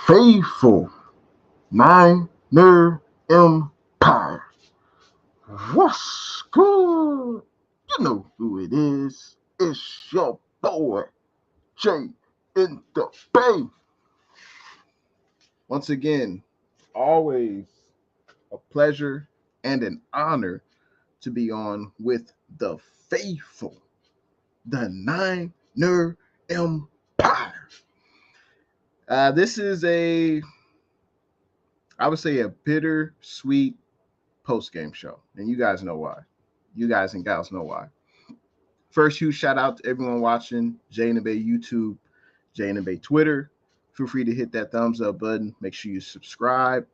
Faithful Niner Empire. What's good? You know who it is. It's your boy, Jay in the Bay. Once again, always a pleasure and an honor to be on with the Faithful, the Niner Empire. This is I would say, a bittersweet post-game show, and you guys know why. You guys and gals know why. First, huge shout out to everyone watching Jay and the Bay YouTube, Jay and the Bay Twitter. Feel free to hit that thumbs up button. Make sure you subscribe.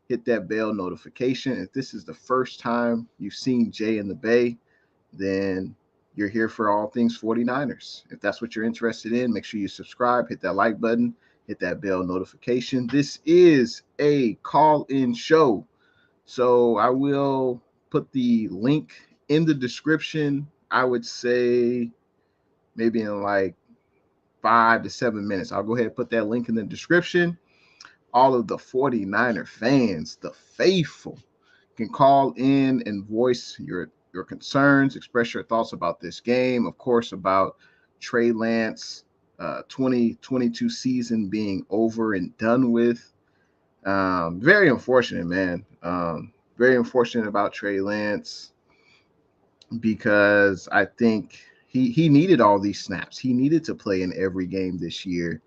Hit that bell notification. If this is the first time you've seen Jay and the Bay, then you're here for all things 49ers. If that's what you're interested in, make sure you subscribe, hit that like button, hit that bell notification. This is a call-in show, so I will put the link in the description. I would say maybe in like 5 to 7 minutes. I'll go ahead and put that link in the description. All of the 49er fans, the faithful, can call in and voice your concerns, express your thoughts about this game, of course, about Trey Lance 2022 season being over and done with. Very unfortunate, man. Very unfortunate about Trey Lance, because I think he needed all these snaps. He needed to play in every game this year.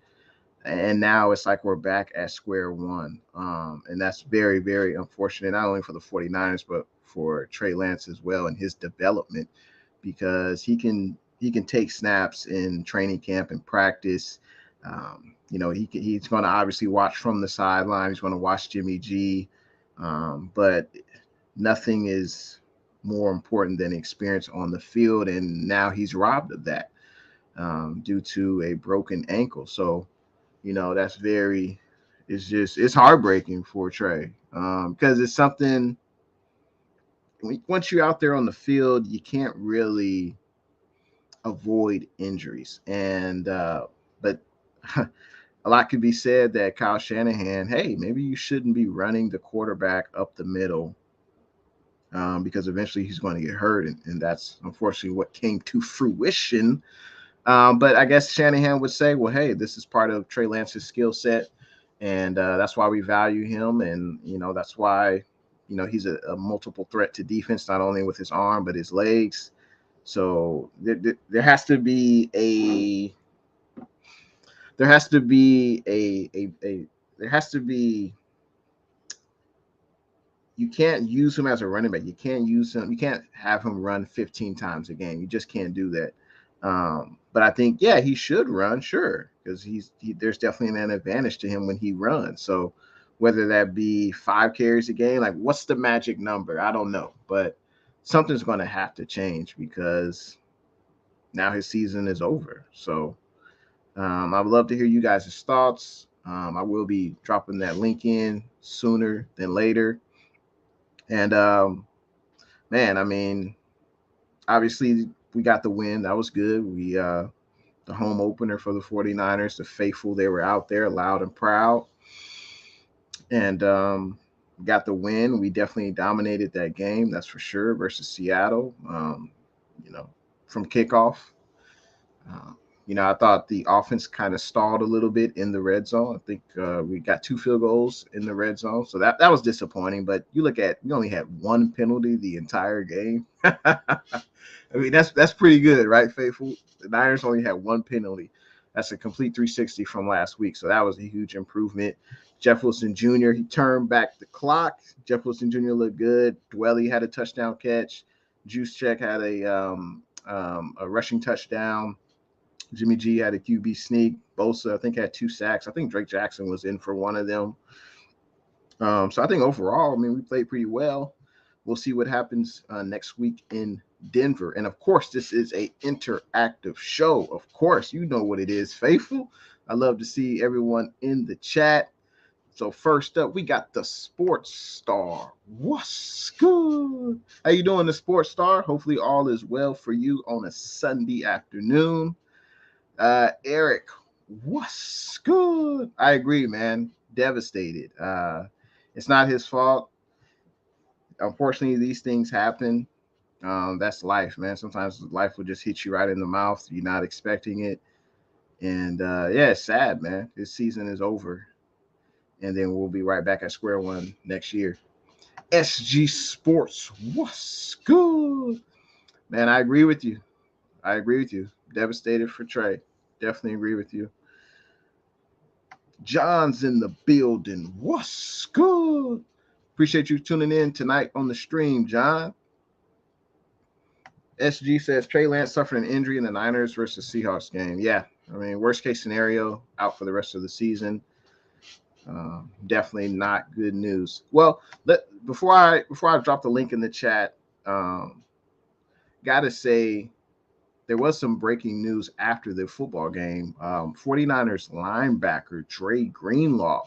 And now it's like we're back at square one. And that's very, very unfortunate, not only for the 49ers, but for Trey Lance as well and his development, because he can take snaps in training camp and practice. He's going to obviously watch from the sideline. He's going to watch Jimmy G. But nothing is more important than experience on the field. And now he's robbed of that due to a broken ankle. So, that's it's heartbreaking for Trey, because it's something, once you're out there on the field, you can't really avoid injuries. And but a lot could be said that Kyle Shanahan, hey, maybe you shouldn't be running the quarterback up the middle, because eventually he's going to get hurt. And that's unfortunately what came to fruition. But I guess Shanahan would say, well, hey, this is part of Trey Lance's skill set, and that's why we value him. And, that's why, he's a multiple threat to defense, not only with his arm, but his legs. So there has to be you can't use him as a running back. You can't have him run 15 times a game. You just can't do that. But I think, yeah, he should run, sure, because there's definitely an advantage to him when he runs. So whether that be 5 carries a game, like, what's the magic number? I don't know, but something's going to have to change, because now his season is over. So I would love to hear you guys' thoughts. I will be dropping that link in sooner than later. And man, I mean, obviously we got the win. That was good. We the home opener for the 49ers, the faithful, they were out there loud and proud, and got the win. We definitely dominated that game, that's for sure, versus Seattle. From kickoff. I thought the offense kind of stalled a little bit in the red zone. I think we got 2 field goals in the red zone, so that was disappointing. But you look at, we only had 1 penalty the entire game. I mean, that's pretty good, right, Faithful? The Niners only had 1 penalty. That's a complete 360 from last week, so that was a huge improvement. Jeff Wilson Jr., he turned back the clock. Jeff Wilson Jr. looked good. Dwelly had a touchdown catch. Juszczyk had a rushing touchdown. Jimmy G had a QB sneak. Bosa, I think, had 2 sacks. I think Drake Jackson was in for one of them. So I think overall, I mean, we played pretty well. We'll see what happens next week in Denver. And of course, this is a interactive show. Of course, you know what it is, Faithful. I love to see everyone in the chat. So first up, we got the Sports Star. What's good? How you doing, the Sports Star? Hopefully all is well for you on a Sunday afternoon. Eric, what's good? I agree, man. devastated. It's not his fault. Unfortunately, these things happen. That's life, man. Sometimes life will just hit you right in the mouth. You're not expecting it. And yeah, it's sad, man. This season is over. And then we'll be right back at square one next year. SG Sports, what's good? Man, I agree with you. I agree with you. Devastated for Trey. Definitely agree with you. John's in the building. What's good? Appreciate you tuning in tonight on the stream, John. SG says Trey Lance suffered an injury in the Niners versus Seahawks game. Yeah, I mean, worst case scenario, out for the rest of the season. Definitely not good news. Well, before I drop the link in the chat, gotta say there was some breaking news after the football game. 49ers linebacker Dre Greenlaw,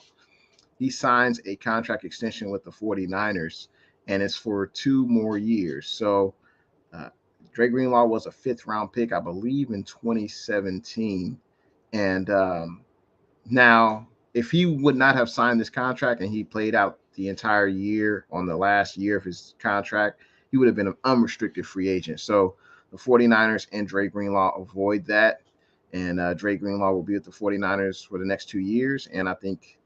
he signs a contract extension with the 49ers, and it's for 2 more years. So Dre Greenlaw was a 5th-round pick, I believe, in 2017. And now, if he would not have signed this contract and he played out the entire year on the last year of his contract, he would have been an unrestricted free agent. So the 49ers and Dre Greenlaw avoid that. And Dre Greenlaw will be with the 49ers for the next 2 years. And I think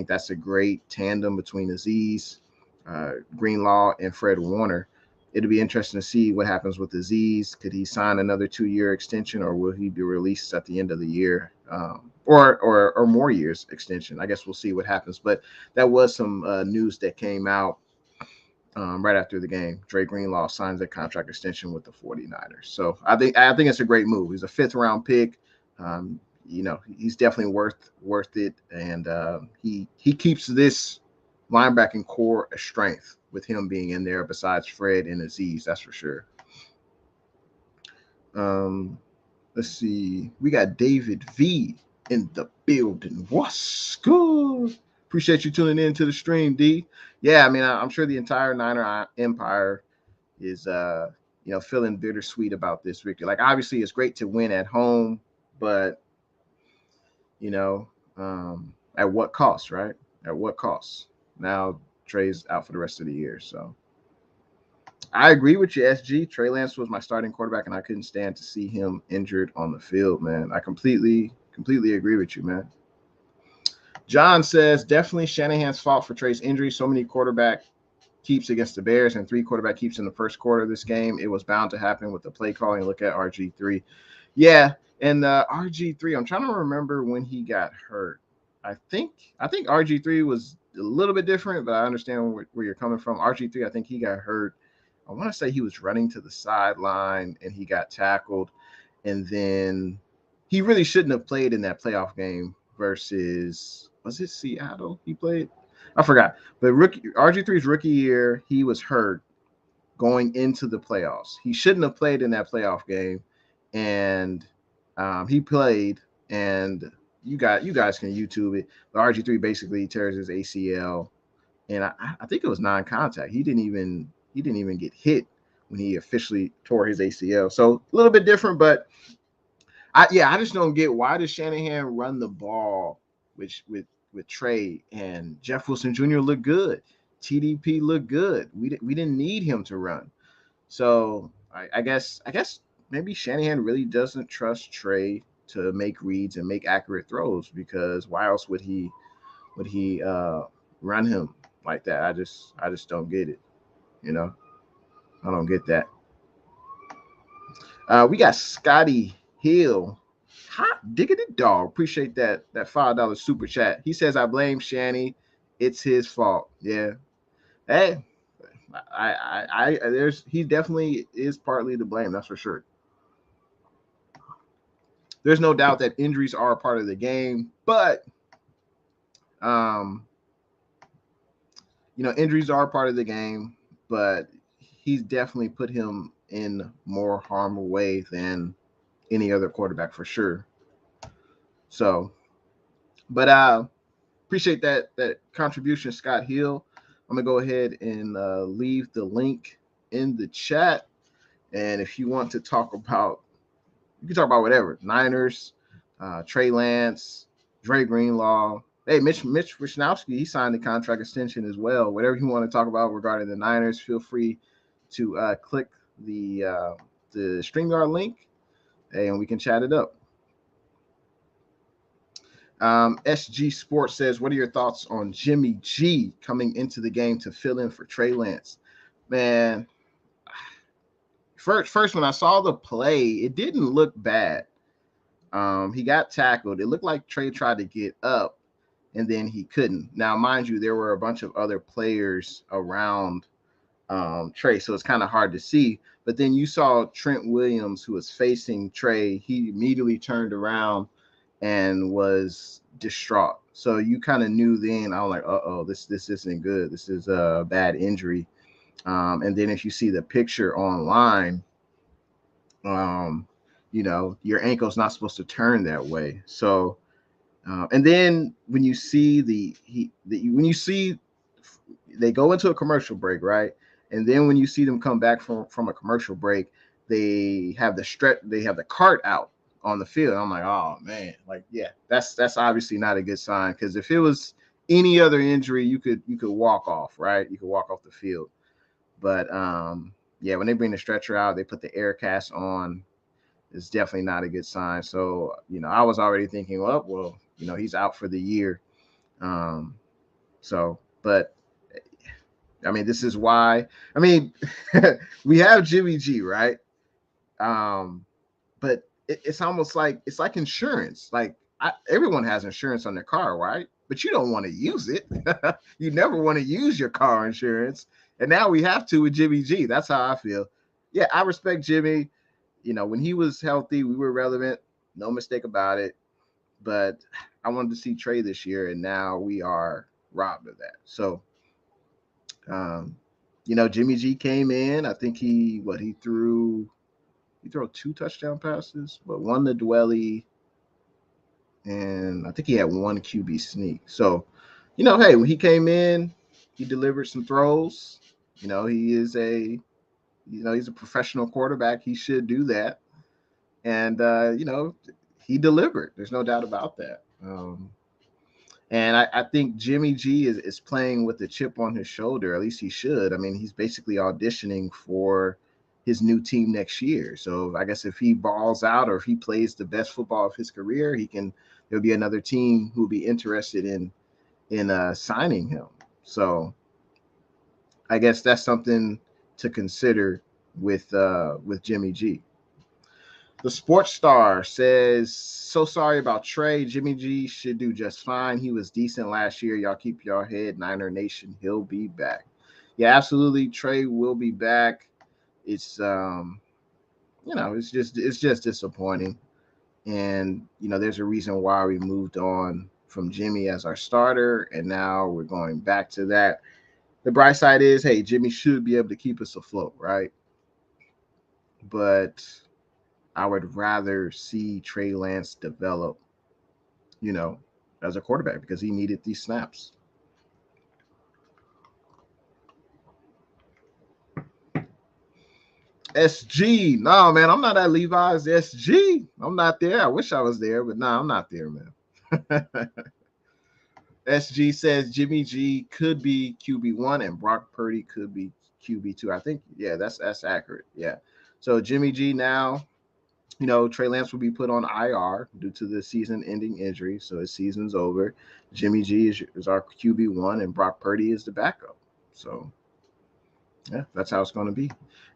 that's a great tandem between Azeez, Greenlaw, and Fred Warner. It'll be interesting to see what happens with Azeez. Could he sign another 2-year extension, or will he be released at the end of the year? Or more years extension. I guess we'll see what happens. But that was some news that came out right after the game. Dre Greenlaw signs a contract extension with the 49ers. So I think it's a great move. He's a 5th-round pick. He's definitely worth it, and he keeps this linebacking core a strength with him being in there. Besides Fred and Azeez, that's for sure. Let's see. We got David V in the building. What's good? Appreciate you tuning in to the stream, D. Yeah, I mean, I'm sure the entire Niner empire is, feeling bittersweet about this victory. Like, obviously, it's great to win at home, but, at what cost, right? At what cost? Now, Trey's out for the rest of the year, so. I agree with you, SG. Trey Lance was my starting quarterback, and I couldn't stand to see him injured on the field, man. I completely agree with you, man. John says, definitely Shanahan's fault for Trey's injury. So many quarterback keeps against the Bears and 3 quarterback keeps in the first quarter of this game. It was bound to happen with the play calling. Look at RG3. Yeah, and RG3, I'm trying to remember when he got hurt. I think RG3 was a little bit different, but I understand where you're coming from. RG3, I think he got hurt. I want to say he was running to the sideline and he got tackled. And then he really shouldn't have played in that playoff game versus, was it Seattle he played? I forgot. But RG3's rookie year, he was hurt going into the playoffs. He shouldn't have played in that playoff game. And he played, and you guys can YouTube it. The RG3 basically tears his ACL. And I think it was non-contact. He didn't even get hit when he officially tore his ACL. So a little bit different, but I just don't get, why does Shanahan run the ball with Trey and Jeff Wilson Jr. look good. TDP looked good. We didn't need him to run. So I guess maybe Shanahan really doesn't trust Trey to make reads and make accurate throws, because why else would he run him like that? I just don't get it. I don't get that. We got Scotty Hill. Hot diggity dog. Appreciate that $5 super chat. He says, I blame Shanny. It's his fault. Yeah. Hey, he definitely is partly to blame. That's for sure. There's no doubt that injuries are a part of the game, but injuries are a part of the game, but he's definitely put him in more harmful way than any other quarterback for sure. So, but appreciate that contribution, Scott Hill. I'm gonna go ahead and leave the link in the chat, and if you want to talk about, you can talk about whatever. Niners, Trey Lance, Dre Greenlaw, Hey, Mitch Wishnowsky, he signed a contract extension as well. Whatever you want to talk about regarding the Niners, feel free to click the StreamYard link, and we can chat it up. SG Sports says, what are your thoughts on Jimmy G coming into the game to fill in for Trey Lance? Man, first when I saw the play, it didn't look bad. He got tackled. It looked like Trey tried to get up, and then he couldn't. Now, mind you, there were a bunch of other players around Trey, so it's kind of hard to see. But then you saw Trent Williams, who was facing Trey. He immediately turned around and was distraught. So you kind of knew then. I was like, "Uh-oh, this isn't good. This is a bad injury." And then if you see the picture online, your ankle's not supposed to turn that way. So, and then when you see they go into a commercial break, right? And then when you see them come back from a commercial break, they have the cart out on the field. I'm like, oh man, like, yeah, that's obviously not a good sign, because if it was any other injury, you could walk off, right? You could walk off the field. But yeah, when they bring the stretcher out, they put the air cast on. It's definitely not a good sign. So, I was already thinking, well, he's out for the year. But I mean, this is why. I mean, we have Jimmy G, right? But it's almost like insurance. Like, everyone has insurance on their car, right? But you don't want to use it. You never want to use your car insurance. And now we have to with Jimmy G. That's how I feel. Yeah, I respect Jimmy. When he was healthy, we were relevant. No mistake about it. But I wanted to see Trey this year, and now we are robbed of that. So, Jimmy G came in. I think he threw 2 touchdown passes, but one to Dwelly, and I think he had 1 QB sneak. So, hey, when he came in, he delivered some throws. He's a professional quarterback. He should do that. And, he delivered. There's no doubt about that. And I think Jimmy G is playing with a chip on his shoulder. At least he should. I mean, he's basically auditioning for his new team next year. So I guess if he balls out, or if he plays the best football of his career, there'll be another team who will be interested in signing him. So I guess that's something to consider with Jimmy G. The Sports Star says, so sorry about Trey. Jimmy G should do just fine. He was decent last year. Y'all keep your head, Niner Nation. He'll be back. Yeah, absolutely. Trey will be back. It's it's just disappointing. And there's a reason why we moved on from Jimmy as our starter, and now we're going back to that. The bright side is, hey, Jimmy should be able to keep us afloat, right? But I would rather see Trey Lance develop, as a quarterback, because he needed these snaps. SG, no, man, I'm not at Levi's. SG, I'm not there. I wish I was there, but no, I'm not there, man. SG says Jimmy G could be QB1 and Brock Purdy could be QB2. I think, yeah, that's accurate. Yeah. So Jimmy G now, Trey Lance will be put on IR due to the season-ending injury, so his season's over. Jimmy G is our QB1, and Brock Purdy is the backup. So, yeah, that's how it's going to be.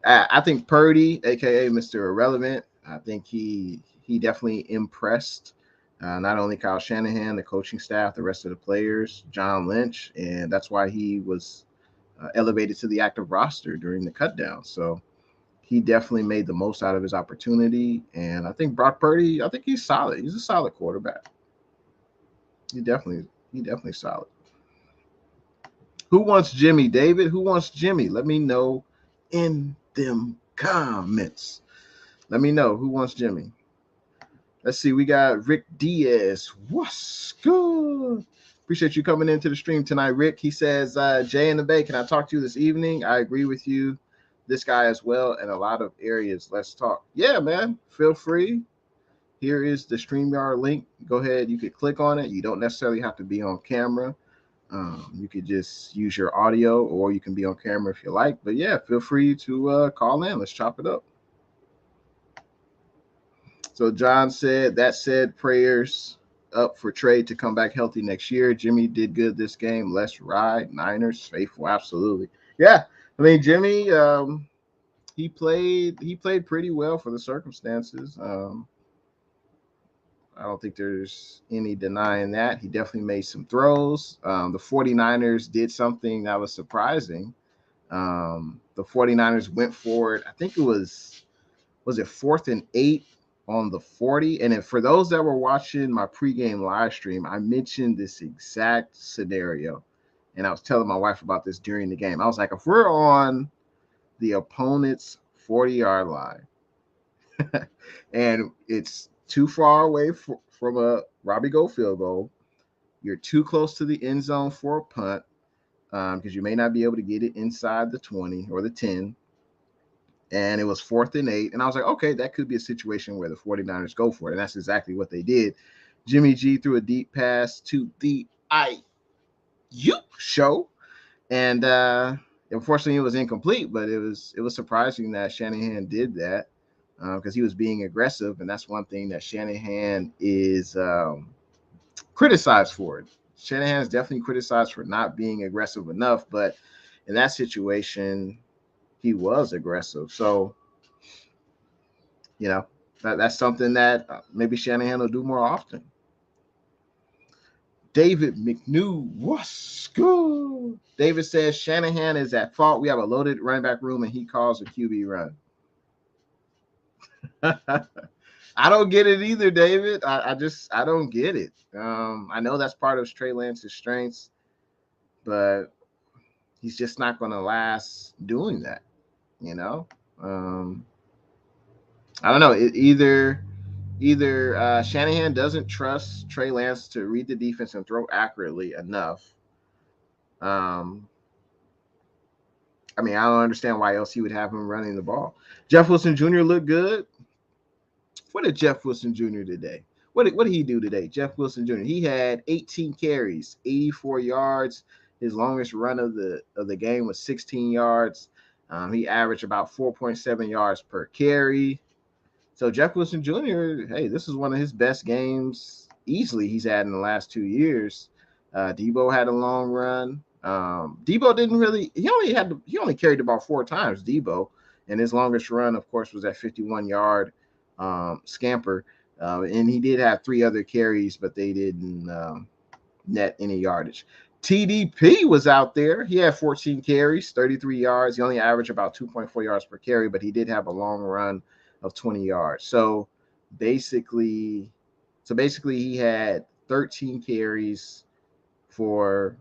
I think Purdy, a.k.a. Mr. Irrelevant, I think he definitely impressed not only Kyle Shanahan, the coaching staff, the rest of the players, John Lynch, and that's why he was elevated to the active roster during the cutdown. So, he definitely made the most out of his opportunity. And I think Brock Purdy, I think he's solid. He's a solid quarterback. He definitely solid. Who wants Jimmy, David? Who wants Jimmy? Let me know in them comments. Let me know who wants Jimmy. Let's see. We got Rick Diaz. What's good? Appreciate you coming into the stream tonight, Rick. He says, Jay in the Bay, can I talk to you this evening? I agree with you. This guy as well in a lot of areas. Let's talk. Yeah, man. Feel free. here is the StreamYard link. Go ahead, you could click on it. You don't necessarily have to be on camera. You could just use your audio, or you can be on camera if you like. But yeah, feel free to call in. Let's chop it up. So John said, that said, prayers up for Trey to come back healthy next year. Jimmy did good this game. Let's ride. Niners faithful. Absolutely. Yeah. I mean, Jimmy, he played pretty well for the circumstances. I don't think there's any denying that. He definitely made some throws. The 49ers did something that was surprising. The 49ers went forward. I think it was it 4th and 8 on the 40? And for those that were watching my pregame live stream, I mentioned this exact scenario. And I was telling my wife about this during the game. I was like, if we're on the opponent's 40-yard line and it's too far away from a Robbie Gold field goal, you're too close to the end zone for a punt, because you may not be able to get it inside the 20 or the 10. And it was 4th and 8. And I was like, okay, that could be a situation where the 49ers go for it. And that's exactly what they did. Jimmy G threw a deep pass to the IU show. And unfortunately, it was incomplete, but it was surprising that Shanahan did that, because he was being aggressive. And that's one thing that Shanahan is criticized for. Shanahan is definitely criticized for not being aggressive enough. But in that situation, he was aggressive. So, that's something that maybe Shanahan will do more often. David McNew, what's good? David says Shanahan is at fault. We have a loaded running back room and he calls a QB run. I don't get it either, David. I don't get it. I know that's part of Trey Lance's strengths, but he's just not going to last doing that. I don't know. Either Shanahan doesn't trust Trey Lance to read the defense and throw accurately enough. I don't understand why else he would have him running the ball. Jeff Wilson Jr. looked good. What did Jeff Wilson Jr. today? What did he do today? Jeff Wilson Jr. He had 18 carries, 84 yards. His longest run of the game was 16 yards. He averaged about 4.7 yards per carry. So Jeff Wilson Jr., hey, this is one of his best games easily he's had in the last 2 years. Debo had a long run. Debo didn't really. He only carried the ball 4 times. Debo, and his longest run, of course, was that 51-yard scamper. And he did have 3 other carries, but they didn't net any yardage. TDP was out there. He had 14 carries, 33 yards. He only averaged about 2.4 yards per carry, but he did have a long run of 20 yards. So basically he had 13 carries for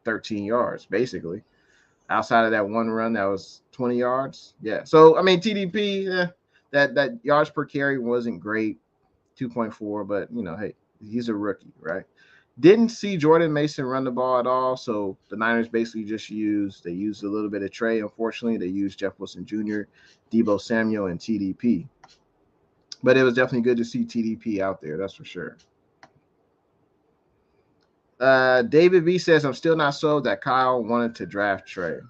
13 yards, basically. Outside of that one run, that was 20 yards. Yeah. So, TDP, that yards per carry wasn't great, 2.4, but, hey, he's a rookie, right? Didn't see Jordan Mason run the ball at all, so the Niners basically just used a little bit of Trey. Unfortunately, they used Jeff Wilson Jr., Debo Samuel, and TDP. But it was definitely good to see TDP out there, that's for sure. David V says, I'm still not sold that Kyle wanted to draft Trey.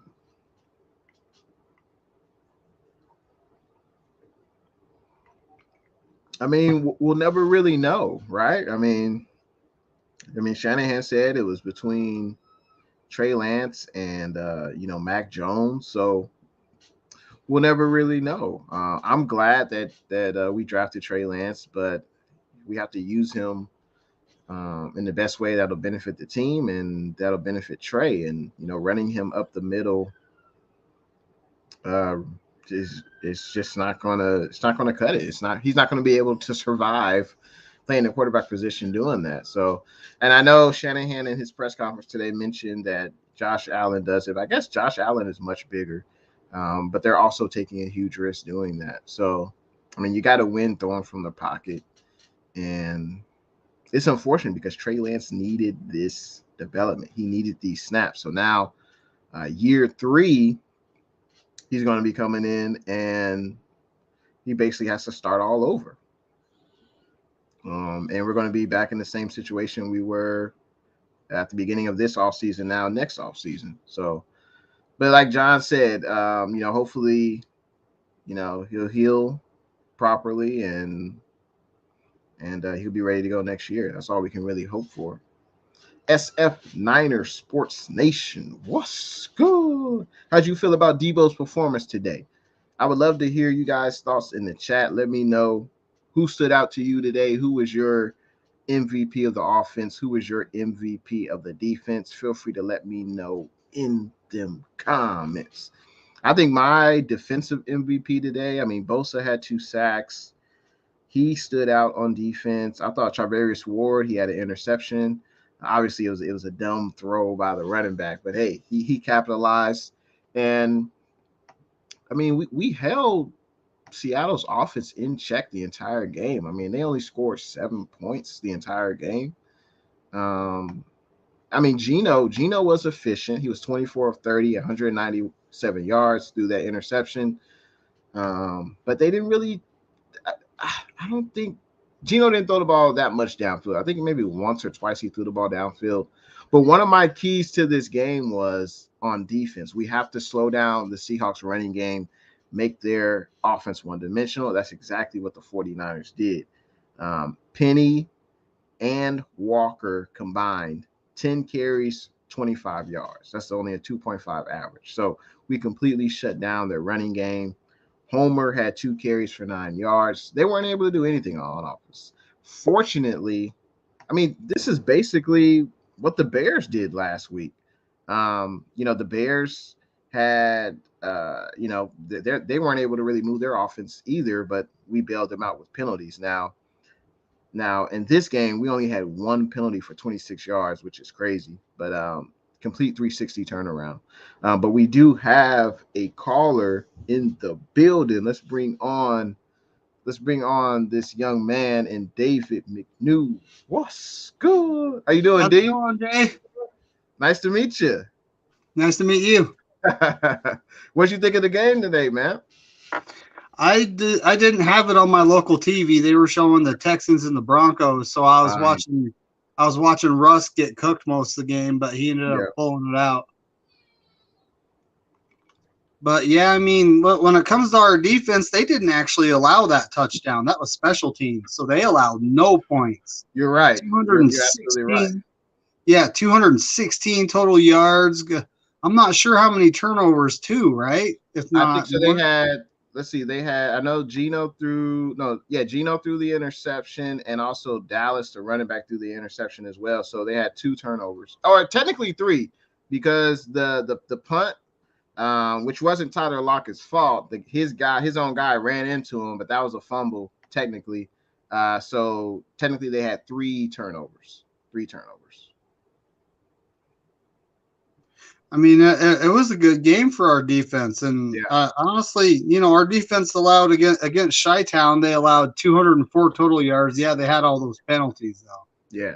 We'll never really know, right? Shanahan said it was between Trey Lance and Mac Jones, so we'll never really know. I'm glad that we drafted Trey Lance, but we have to use him in the best way that'll benefit the team and that'll benefit Trey. And running him up the middle is just not gonna cut it. He's not gonna be able to survive playing the quarterback position doing that. So, and I know Shanahan in his press conference today mentioned that Josh Allen does it. I guess Josh Allen is much bigger, but they're also taking a huge risk doing that. So, you got to win throwing from the pocket, and it's unfortunate because Trey Lance needed this development. He needed these snaps. So now, year 3, he's going to be coming in and he basically has to start all over. And we're going to be back in the same situation we were at the beginning of this offseason now, next offseason. So, but like John said, hopefully, he'll heal properly and he'll be ready to go next year. That's all we can really hope for. SF Niner Sports Nation, what's good? How'd you feel about Debo's performance today? I would love to hear you guys' thoughts in the chat. Let me know who stood out to you today. Who was your MVP of the offense? Who was your MVP of the defense? Feel free to let me know in them comments. I think my defensive MVP today, I mean, Bosa had 2 sacks. He stood out on defense. I thought Charvarius Ward, he had an interception. Obviously, it was a dumb throw by the running back, but hey, he capitalized. And I mean, we held Seattle's offense in check the entire game. I mean, they only scored 7 points the entire game. I mean, Geno was efficient. He was 24 of 30, 197 yards through that interception. But they didn't really. I don't think Geno didn't throw the ball that much downfield. I think maybe once or twice he threw the ball downfield. But one of my keys to this game was on defense. We have to slow down the Seahawks running game, make their offense one-dimensional. That's exactly what the 49ers did. Penny and Walker combined 10 carries, 25 yards. That's only a 2.5 average. So we completely shut down their running game. Homer had 2 carries for 9 yards. They weren't able to do anything on offense. Fortunately, I mean, this is basically what the Bears did last week. The Bears had, they weren't able to really move their offense either, but we bailed them out with penalties. Now, in this game, we only had 1 penalty for 26 yards, which is crazy, but complete 360 turnaround. But we do have a caller in the building. Let's bring on this young man and David McNew. What's good? How you doing, How's D? it going, Jay? Nice to meet you. Nice to meet you. What'd you think of the game today, man? I didn't have it on my local TV. They were showing the Texans and the Broncos, so I was watching Russ get cooked most of the game, but he ended up pulling it out. But yeah, I mean, when it comes to our defense, they didn't actually allow that touchdown. That was special teams, so they allowed no points. You're right. 216. You're absolutely right. Yeah, 216 total yards. I'm not sure how many turnovers too, right? If not, I think so. They had. Let's see. They had. I know Geno threw the interception, and also Dallas, the running back, threw the interception as well. So they had 2 turnovers, or technically 3, because the punt, which wasn't Tyler Lockett's fault. His own guy ran into him, but that was a fumble technically. So technically they had 3 turnovers. I mean, it was a good game for our defense, and honestly, our defense allowed against Chi-Town, they allowed 204 total yards. Yeah, they had all those penalties though. Yeah,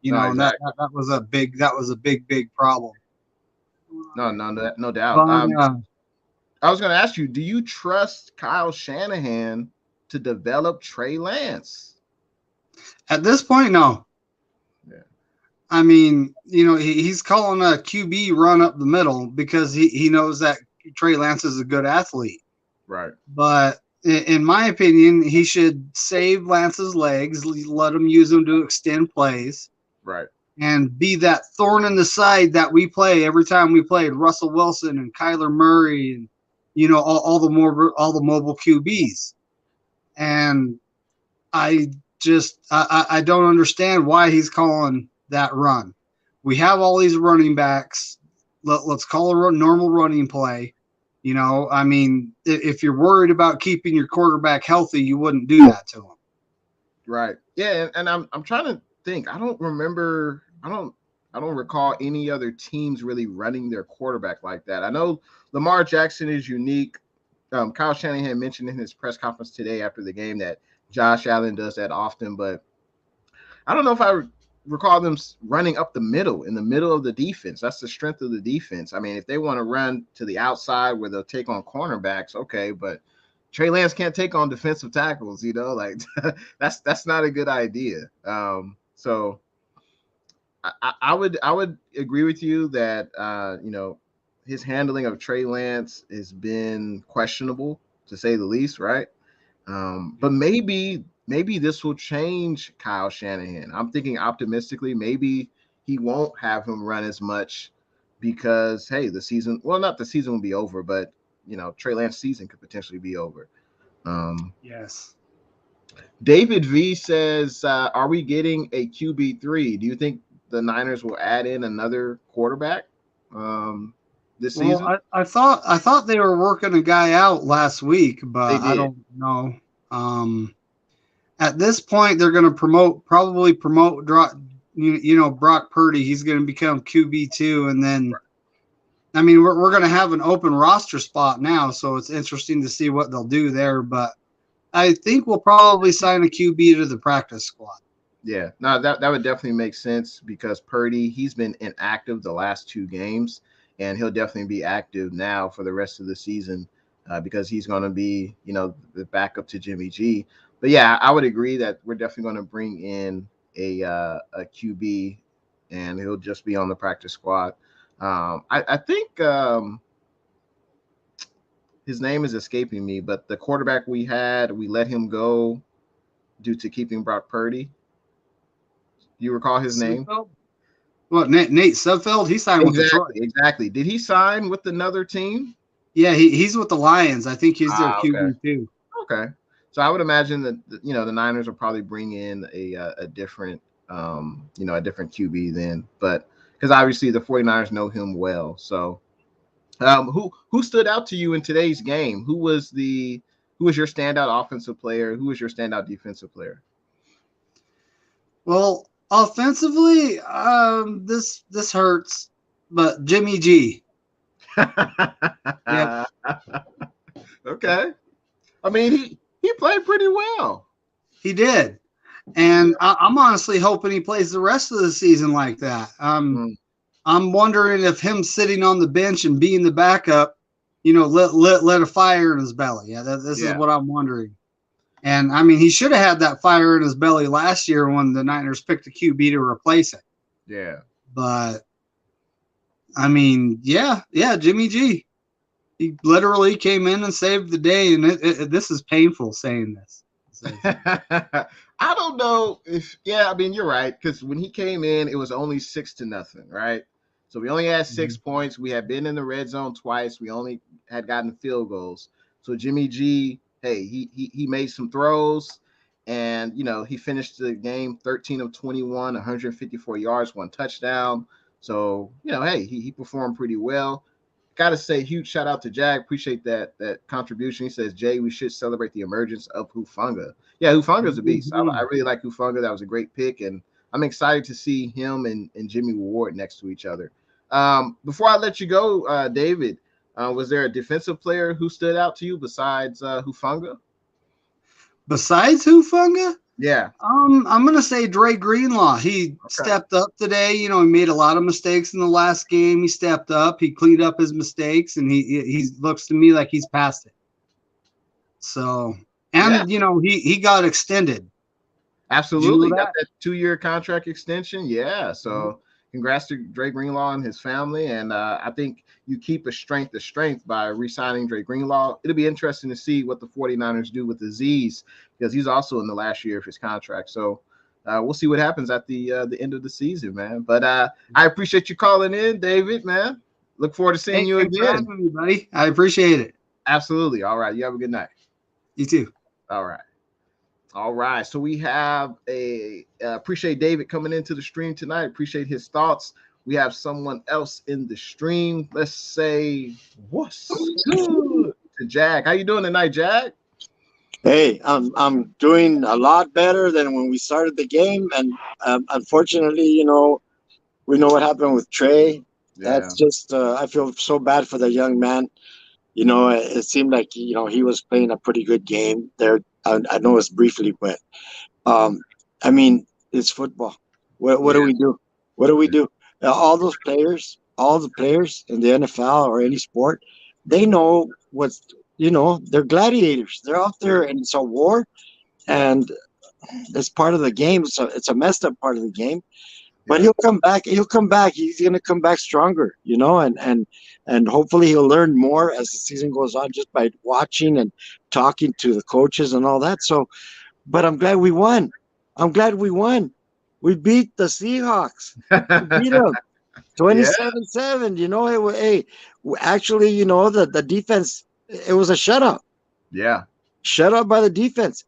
exactly. that was a big problem. No doubt. I was going to ask you, do you trust Kyle Shanahan to develop Trey Lance? At this point, no. Yeah. I mean, he's calling a QB run up the middle because he knows that Trey Lance is a good athlete. Right. But in my opinion, he should save Lance's legs, let him use them to extend plays. Right. And be that thorn in the side that we play every time we played Russell Wilson and Kyler Murray and, all the mobile QBs. And I don't understand why he's calling that run. We have all these running backs. Let's call a normal running play. I mean, if you're worried about keeping your quarterback healthy, you wouldn't do that to him. Right. Yeah, and I'm trying to think. I don't recall any other teams really running their quarterback like that. I know Lamar Jackson is unique. Kyle Shanahan mentioned in his press conference today after the game that Josh Allen does that often, but I don't know if I recall them running up the middle, in the middle of the defense. That's the strength of the defense. I mean, if they want to run to the outside where they'll take on cornerbacks, okay, but Trey Lance can't take on defensive tackles, like that's not a good idea. So I would agree with you that his handling of Trey Lance has been questionable to say the least, right? But maybe this will change Kyle Shanahan. I'm thinking optimistically. Maybe he won't have him run as much because the season. Well, not the season will be over, but Trey Lance season could potentially be over. Yes. David V says, "Are we getting a QB3? Do you think the Niners will add in another quarterback this season?" I thought they were working a guy out last week, but They did. I don't know. At this point, they're going to probably promote Brock Purdy. He's going to become QB2, and then I mean we're going to have an open roster spot now, so it's interesting to see what they'll do there. But I think we'll probably sign a QB to the practice squad. Yeah, no, that would definitely make sense because Purdy, he's been inactive the last 2 games, and he'll definitely be active now for the rest of the season because he's going to be, the backup to Jimmy G. But yeah, I would agree that we're definitely going to bring in a QB, and he'll just be on the practice squad. I think his name is escaping me, but the quarterback we let him go due to keeping Brock Purdy. You recall his name? What, Nate Sudfeld? He signed with Detroit. Exactly. Did he sign with another team? Yeah, he's with the Lions. I think he's their QB too. Okay. So I would imagine that the Niners will probably bring in a different a different QB then, but because obviously the 49ers know him well. So who stood out to you in today's game? Who was your standout offensive player? Who was your standout defensive player? Well, offensively, this hurts, but Jimmy G. Yeah. Okay. I mean, he played pretty well. He did, and I'm honestly hoping he plays the rest of the season like that. I'm wondering if him sitting on the bench and being the backup, lit a fire in his belly. Yeah, this is what I'm wondering. And I mean, he should have had that fire in his belly last year when the Niners picked a QB to replace it. Yeah. But I mean, yeah, Jimmy G. He literally came in and saved the day, and this is painful saying this. I don't know if I mean, you're right, because when he came in, it was only 6-0, right? So we only had 6 points. We had been in the red zone twice. We only had gotten field goals. So Jimmy G, hey, he made some throws, and he finished the game 13 of 21, 154 yards, 1 touchdown. So hey, he performed pretty well. Got to say, huge shout out to Jag. Appreciate that contribution. He says, Jay, we should celebrate the emergence of Hufanga. Yeah, Hufanga's a beast. I really like Hufanga. That was a great pick, and I'm excited to see him and Jimmy Ward next to each other. Before I let you go, David, was there a defensive player who stood out to you besides Hufanga? Besides Hufanga? Yeah. I'm gonna say Dre Greenlaw. He stepped up today. He made a lot of mistakes in the last game. He stepped up. He cleaned up his mistakes, and he looks to me like he's past it. So, and he got extended. Absolutely, got that 2-year contract extension. Yeah. So, congrats to Dre Greenlaw and his family. And I think you keep a strength by re-signing Dre Greenlaw. It'll be interesting to see what the 49ers do with Azeez, because he's also in the last year of his contract. So we'll see what happens at the end of the season, man. But I appreciate you calling in, David, man. Look forward to seeing you again. Thanks for having me, buddy. I appreciate it. Absolutely. All right. You have a good night. You too. All right. So we have appreciate David coming into the stream tonight. Appreciate his thoughts. We have someone else in the stream. Let's say what's good to Jag. How you doing tonight, Jag? Hey, I'm doing a lot better than when we started the game, and unfortunately, we know what happened with Trey. Yeah. That's just I feel so bad for the young man. It seemed like he was playing a pretty good game there. I know it's briefly, but I mean, it's football. What do we do? What do we do? All the players in the NFL or any sport, they know what's they're gladiators. They're out there, and it's a war, and it's part of the game. So it's a messed up part of the game. But he'll come back. He'll come back. He's going to come back stronger, and hopefully he'll learn more as the season goes on, just by watching and talking to the coaches and all that. So, but I'm glad we won. We beat the Seahawks. We beat them 27-7. Hey, actually, the defense, it was a shutout. Yeah. Shut up by the defense.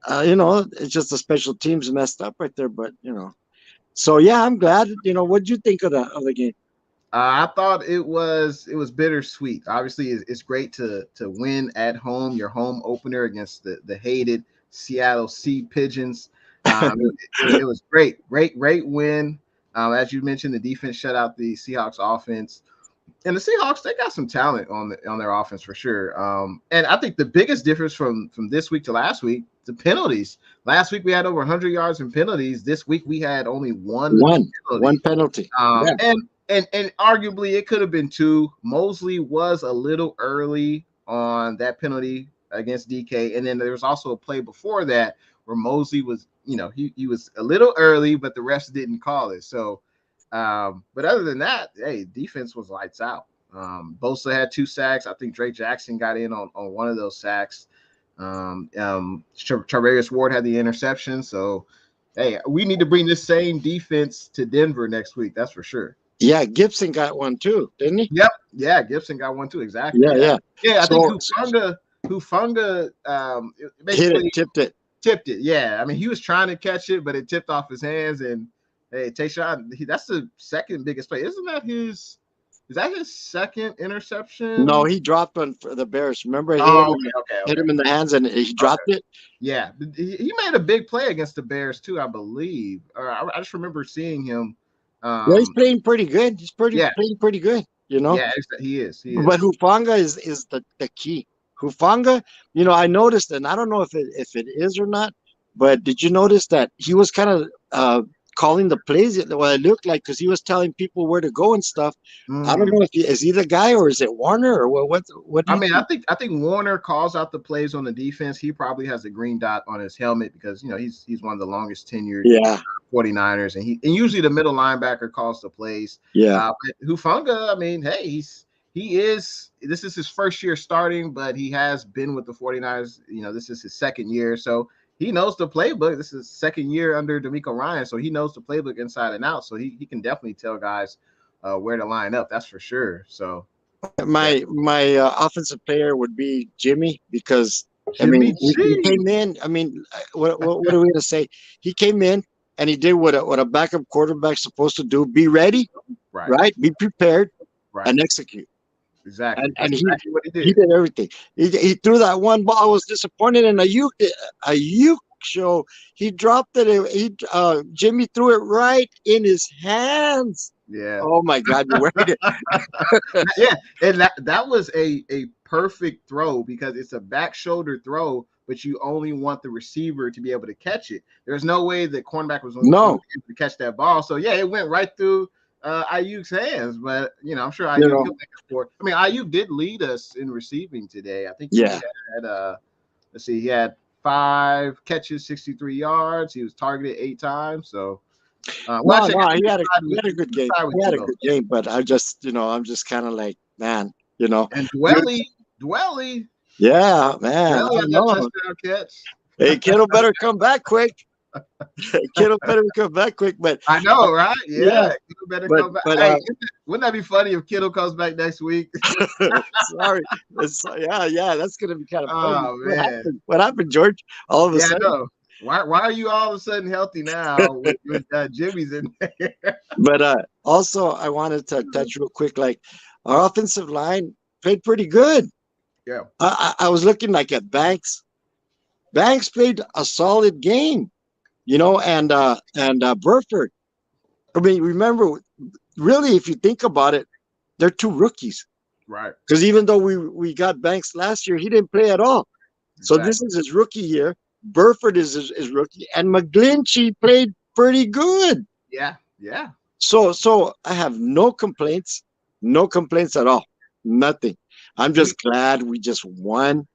It's just the special teams messed up right there, but So yeah, I'm glad. What did you think of the game? I thought it was bittersweet. Obviously, it's great to win at home, your home opener against the hated Seattle Sea Pigeons. It was great win. As you mentioned, the defense shut out the Seahawks offense. And the Seahawks, they got some talent on their offense for sure. And I think the biggest difference from this week to last week, the penalties. Last week we had over 100 yards in penalties. This week we had only one penalty. And arguably it could have been two. Mosley was a little early on that penalty against DK, and then there was also a play before that where Mosley was, he was a little early, but the refs didn't call it. So. But other than that, hey, defense was lights out. Bosa had 2 sacks. I think Drake Jackson got in on one of those sacks. Charvarius Ward had the interception. So, hey, we need to bring this same defense to Denver next week. That's for sure. Yeah, Gibson got one too, didn't he? Yep. Yeah, Gibson got one too. Exactly. Yeah. I think Hufanga basically tipped it. Yeah. I mean, he was trying to catch it, but it tipped off his hands, and hey, Tayshaun, that's the second biggest play. Isn't that is that his second interception? No, he dropped one for the Bears. Remember, he hit him in the hands, and he dropped it. Yeah, he made a big play against the Bears too, I believe. I just remember seeing him. He's playing pretty good. Playing pretty good. Yeah, he is. But Hufanga is the key. Hufanga, I noticed, and I don't know if it is or not, but did you notice that he was kind of calling the plays what it looked like, because he was telling people where to go and stuff. I don't know if is he the guy or is it Warner or what? I think Warner calls out the plays on the defense. He probably has a green dot on his helmet because he's one of the longest tenured 49ers, and usually the middle linebacker calls the plays. Yeah. But Hufanga, I mean, hey, this is his first year starting, but he has been with the 49ers. This is his second year, so he knows the playbook. This is second year under DeMeco Ryan, so he knows the playbook inside and out. So he can definitely tell guys where to line up. That's for sure. So my offensive player would be Jimmy, because he came in. I mean, what are we going to say? He came in and he did what a backup quarterback's supposed to do: be ready, right? Be prepared, and execute. Exactly. And he did everything. He threw that one ball. I was disappointed in Ayuk show. He dropped it. Jimmy threw it right in his hands. Yeah. Oh my God, you waited. Yeah, and that was a perfect throw, because it's a back shoulder throw, but you only want the receiver to be able to catch it. There's no way the cornerback was going to catch that ball. So yeah, it went right through Ayuk's hands, but I'm sure Ayuk make it for. I mean, Ayuk did lead us in receiving today. I think he had he had 5 catches, 63 yards. He was targeted 8 times. So he had a good game. He had a good game, but I'm just kind of like, man, And Dwelly. Yeah, man. Touchdown catch. Hey, Kittle better come back quick. But I know, right? Yeah. Kittle better come back. Hey, wouldn't that be funny if Kittle comes back next week? Sorry. Yeah, that's gonna be kind of funny. Oh man. What happened, George? All of a sudden. I know. Why are you all of a sudden healthy now with Jimmy's in there? But also I wanted to touch real quick, like our offensive line played pretty good. Yeah. I was looking like at Banks. Banks played a solid game. And Burford. I mean, remember, really, if you think about it, they're 2 rookies. Right. Because even though we got Banks last year, he didn't play at all. Exactly. So this is his rookie year. Burford is his rookie. And McGlinchey played pretty good. Yeah. So I have no complaints at all. Nothing. I'm just glad we just won.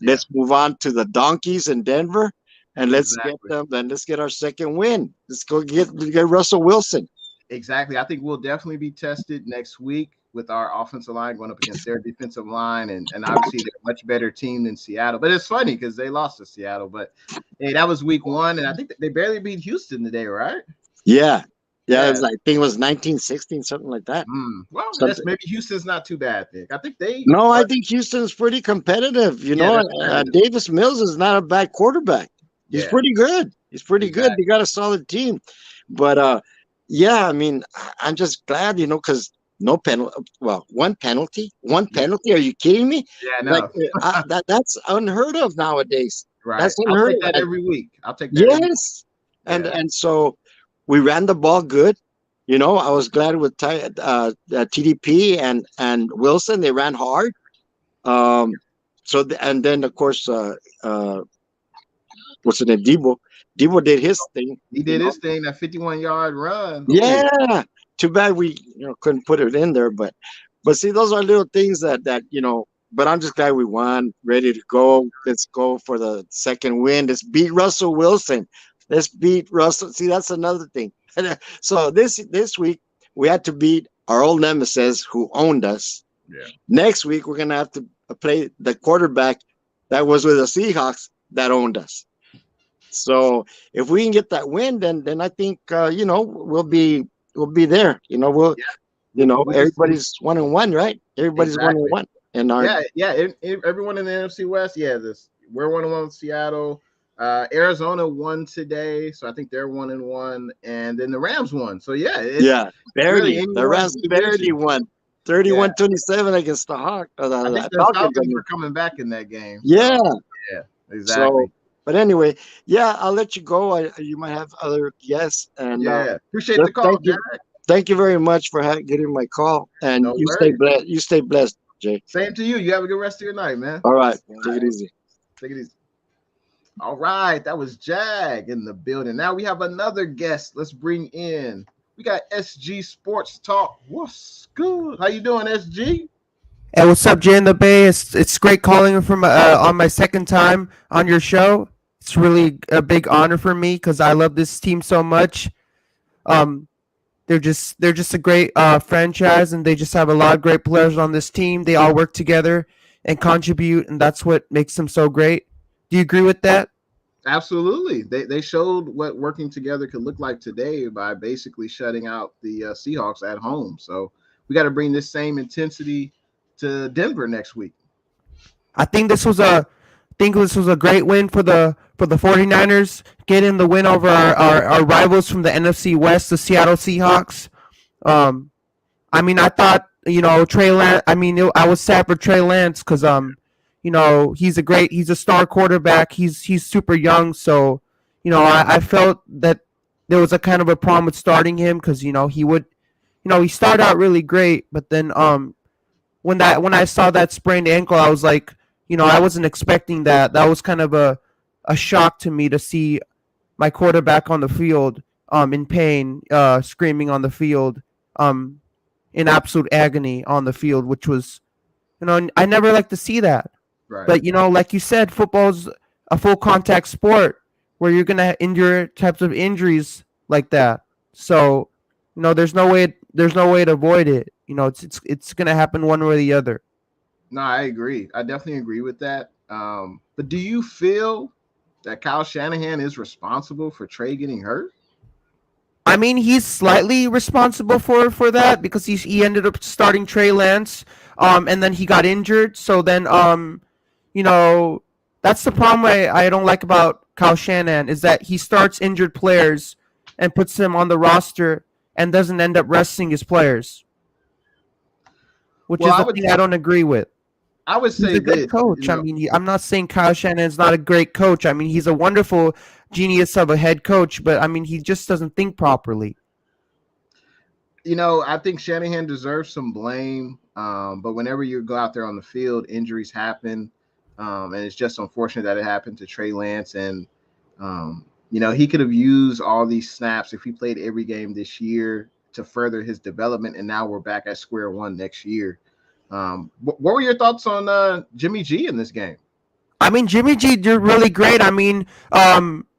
Yeah. Let's move on to the Donkeys in Denver, and let's get Exactly. them. Then let's get our second win. Let's go get Russell Wilson. Exactly. I think we'll definitely be tested next week with our offensive line going up against their defensive line, and obviously they're a much better team than Seattle. But it's funny because they lost to Seattle. But hey, that was week 1, and I think they barely beat Houston today, right? Yeah. It was, I think it was 1916, something like that. Well, that's maybe Houston's not too bad. I think they. No, I think Houston's pretty competitive. You know, Davis Mills is not a bad quarterback. He's pretty good. He's pretty good. They got a solid team. But yeah, I mean, I'm just glad, you know, because no penalty. Well, one penalty. Are you kidding me? Yeah, no. Like, that's unheard of nowadays. Right. That's unheard of. Every week. I'll take that. Yes. And so we ran the ball good. You know, I was glad with TDP and Wilson. They ran hard. And then of course, what's it name? Debo did his thing. He did his thing. That 51-yard run. Yeah. Too bad we couldn't put it in there, but see, those are little things that But I'm just glad we won. Ready to go. Let's go for the second win. Let's beat Russell Wilson. Let's beat Russell. See, that's another thing. So this week we had to beat our old nemesis who owned us. Yeah. Next week we're gonna have to play the quarterback that was with the Seahawks that owned us. So if we can get that win, then I think we'll be there. Everybody's 1-1, right? Everybody's 1-1. And everyone in the NFC West. We're 1-1 with Seattle. Arizona won today, so I think they're 1-1, and then the Rams won. So barely. Really the Rams barely won, 31-27 against the Hawks. I think the Falcons were coming back in that game. Yeah, exactly. So, but anyway, I'll let you go. You might have other guests, and appreciate the call, Jack. Thank you very much for getting my call, and stay blessed. You stay blessed, Jay. Same to you. You have a good rest of your night, man. All right, take it easy. Take it easy. All right, that was Jag in the building. Now we have another guest. Let's bring in. We got SG Sports Talk. What's good? How you doing, SG? Hey, what's up, Jay in the Bay? It's great calling from on my second time on your show. It's really a big honor for me because I love this team so much. They're just a great franchise, and they just have a lot of great players on this team. They all work together and contribute, and that's what makes them so great. Do you agree with that? Absolutely. They showed what working together could look like today by basically shutting out the Seahawks at home. So we got to bring this same intensity to Denver next week. I think this was a great win for the 49ers, getting the win over our rivals from the NFC West, the Seattle Seahawks. I mean, I thought, Trey Lance, I was sad for Trey Lance because he's a star quarterback. He's super young, so I felt that there was a kind of a problem with starting him because he started out really great, but then when I saw that sprained ankle, I was like, I wasn't expecting that. That was kind of a shock to me to see my quarterback on the field in pain, screaming on the field, in absolute agony on the field, which was, I never like to see that. Right. But, like you said, football's a full contact sport where you're going to endure types of injuries like that. So, there's no way to avoid it. It's going to happen one way or the other. No, I agree. I definitely agree with that. But do you feel that Kyle Shanahan is responsible for Trey getting hurt? I mean, he's slightly responsible for that because he ended up starting Trey Lance, and then he got injured. So then, that's the problem I don't like about Kyle Shanahan is that he starts injured players and puts them on the roster and doesn't end up resting his players, which is the thing I don't agree with. I would say he's a good coach. I mean, I'm not saying Kyle Shanahan is not a great coach. I mean, he's a wonderful genius of a head coach, but I mean, he just doesn't think properly. I think Shanahan deserves some blame. But whenever you go out there on the field, injuries happen. And it's just unfortunate that it happened to Trey Lance. And, he could have used all these snaps if he played every game this year to further his development. And now we're back at square one next year. What were your thoughts on Jimmy G in this game? I mean, Jimmy G did really great. I mean,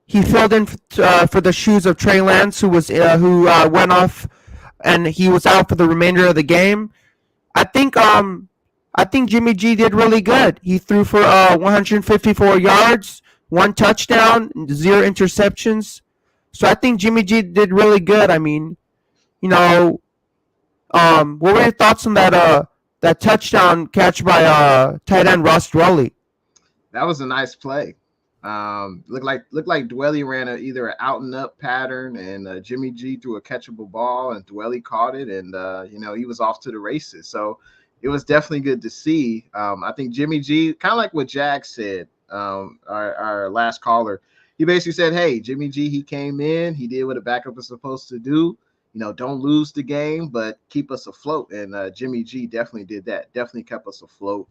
he filled in for the shoes of Trey Lance, who went off, and he was out for the remainder of the game. I think Jimmy G did really good. He threw for 154 yards, 1 touchdown, 0 interceptions. So I think Jimmy G did really good. I mean, you know, what were your thoughts on that touchdown catch by tight end Ross Dwelly? That was a nice play. Looked like Dwelly ran either an out and up pattern, and Jimmy G threw a catchable ball, and Dwelly caught it, and he was off to the races. So it was definitely good to see. I think Jimmy G, kind of like what Jack said, our last caller, he basically said, "Hey, Jimmy G, he came in, he did what a backup is supposed to do. Don't lose the game, but keep us afloat." And Jimmy G definitely did that. Definitely kept us afloat.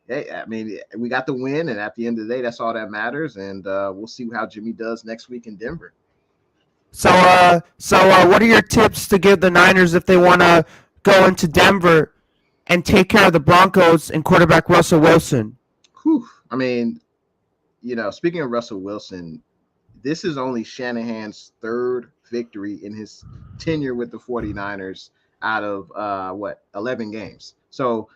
Hey, I mean, we got the win, and at the end of the day, that's all that matters. And we'll see how Jimmy does next week in Denver. So what are your tips to give the Niners if they want to go into Denver and take care of the Broncos and quarterback Russell Wilson? Whew. I mean, speaking of Russell Wilson, this is only Shanahan's 3rd victory in his tenure with the 49ers out of 11 games. So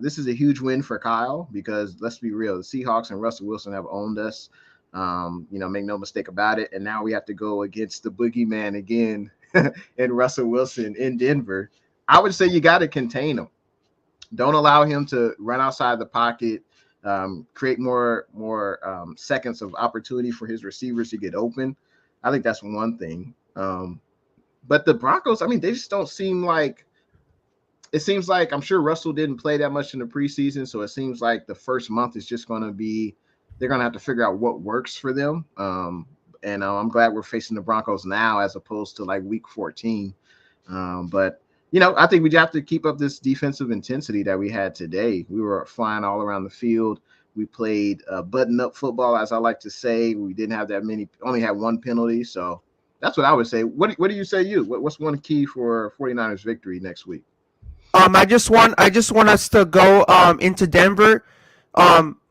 this is a huge win for Kyle, because let's be real, the Seahawks and Russell Wilson have owned us. Make no mistake about it. And now we have to go against the boogeyman again and Russell Wilson in Denver. I would say you got to contain him. Don't allow him to run outside the pocket, create more seconds of opportunity for his receivers to get open. I think that's one thing. But the Broncos, I mean, they just don't seem like – it seems like, I'm sure Russell didn't play that much in the preseason, so it seems like the first month is just going to be – they're going to have to figure out what works for them. And I'm glad we're facing the Broncos now as opposed to like week 14. But I think we have to keep up this defensive intensity that we had today. We were flying all around the field. We played button-up football, as I like to say. We didn't have that many – only had 1 penalty. So that's what I would say. What do you say what's one key for 49ers victory next week? I just want us to go into Denver,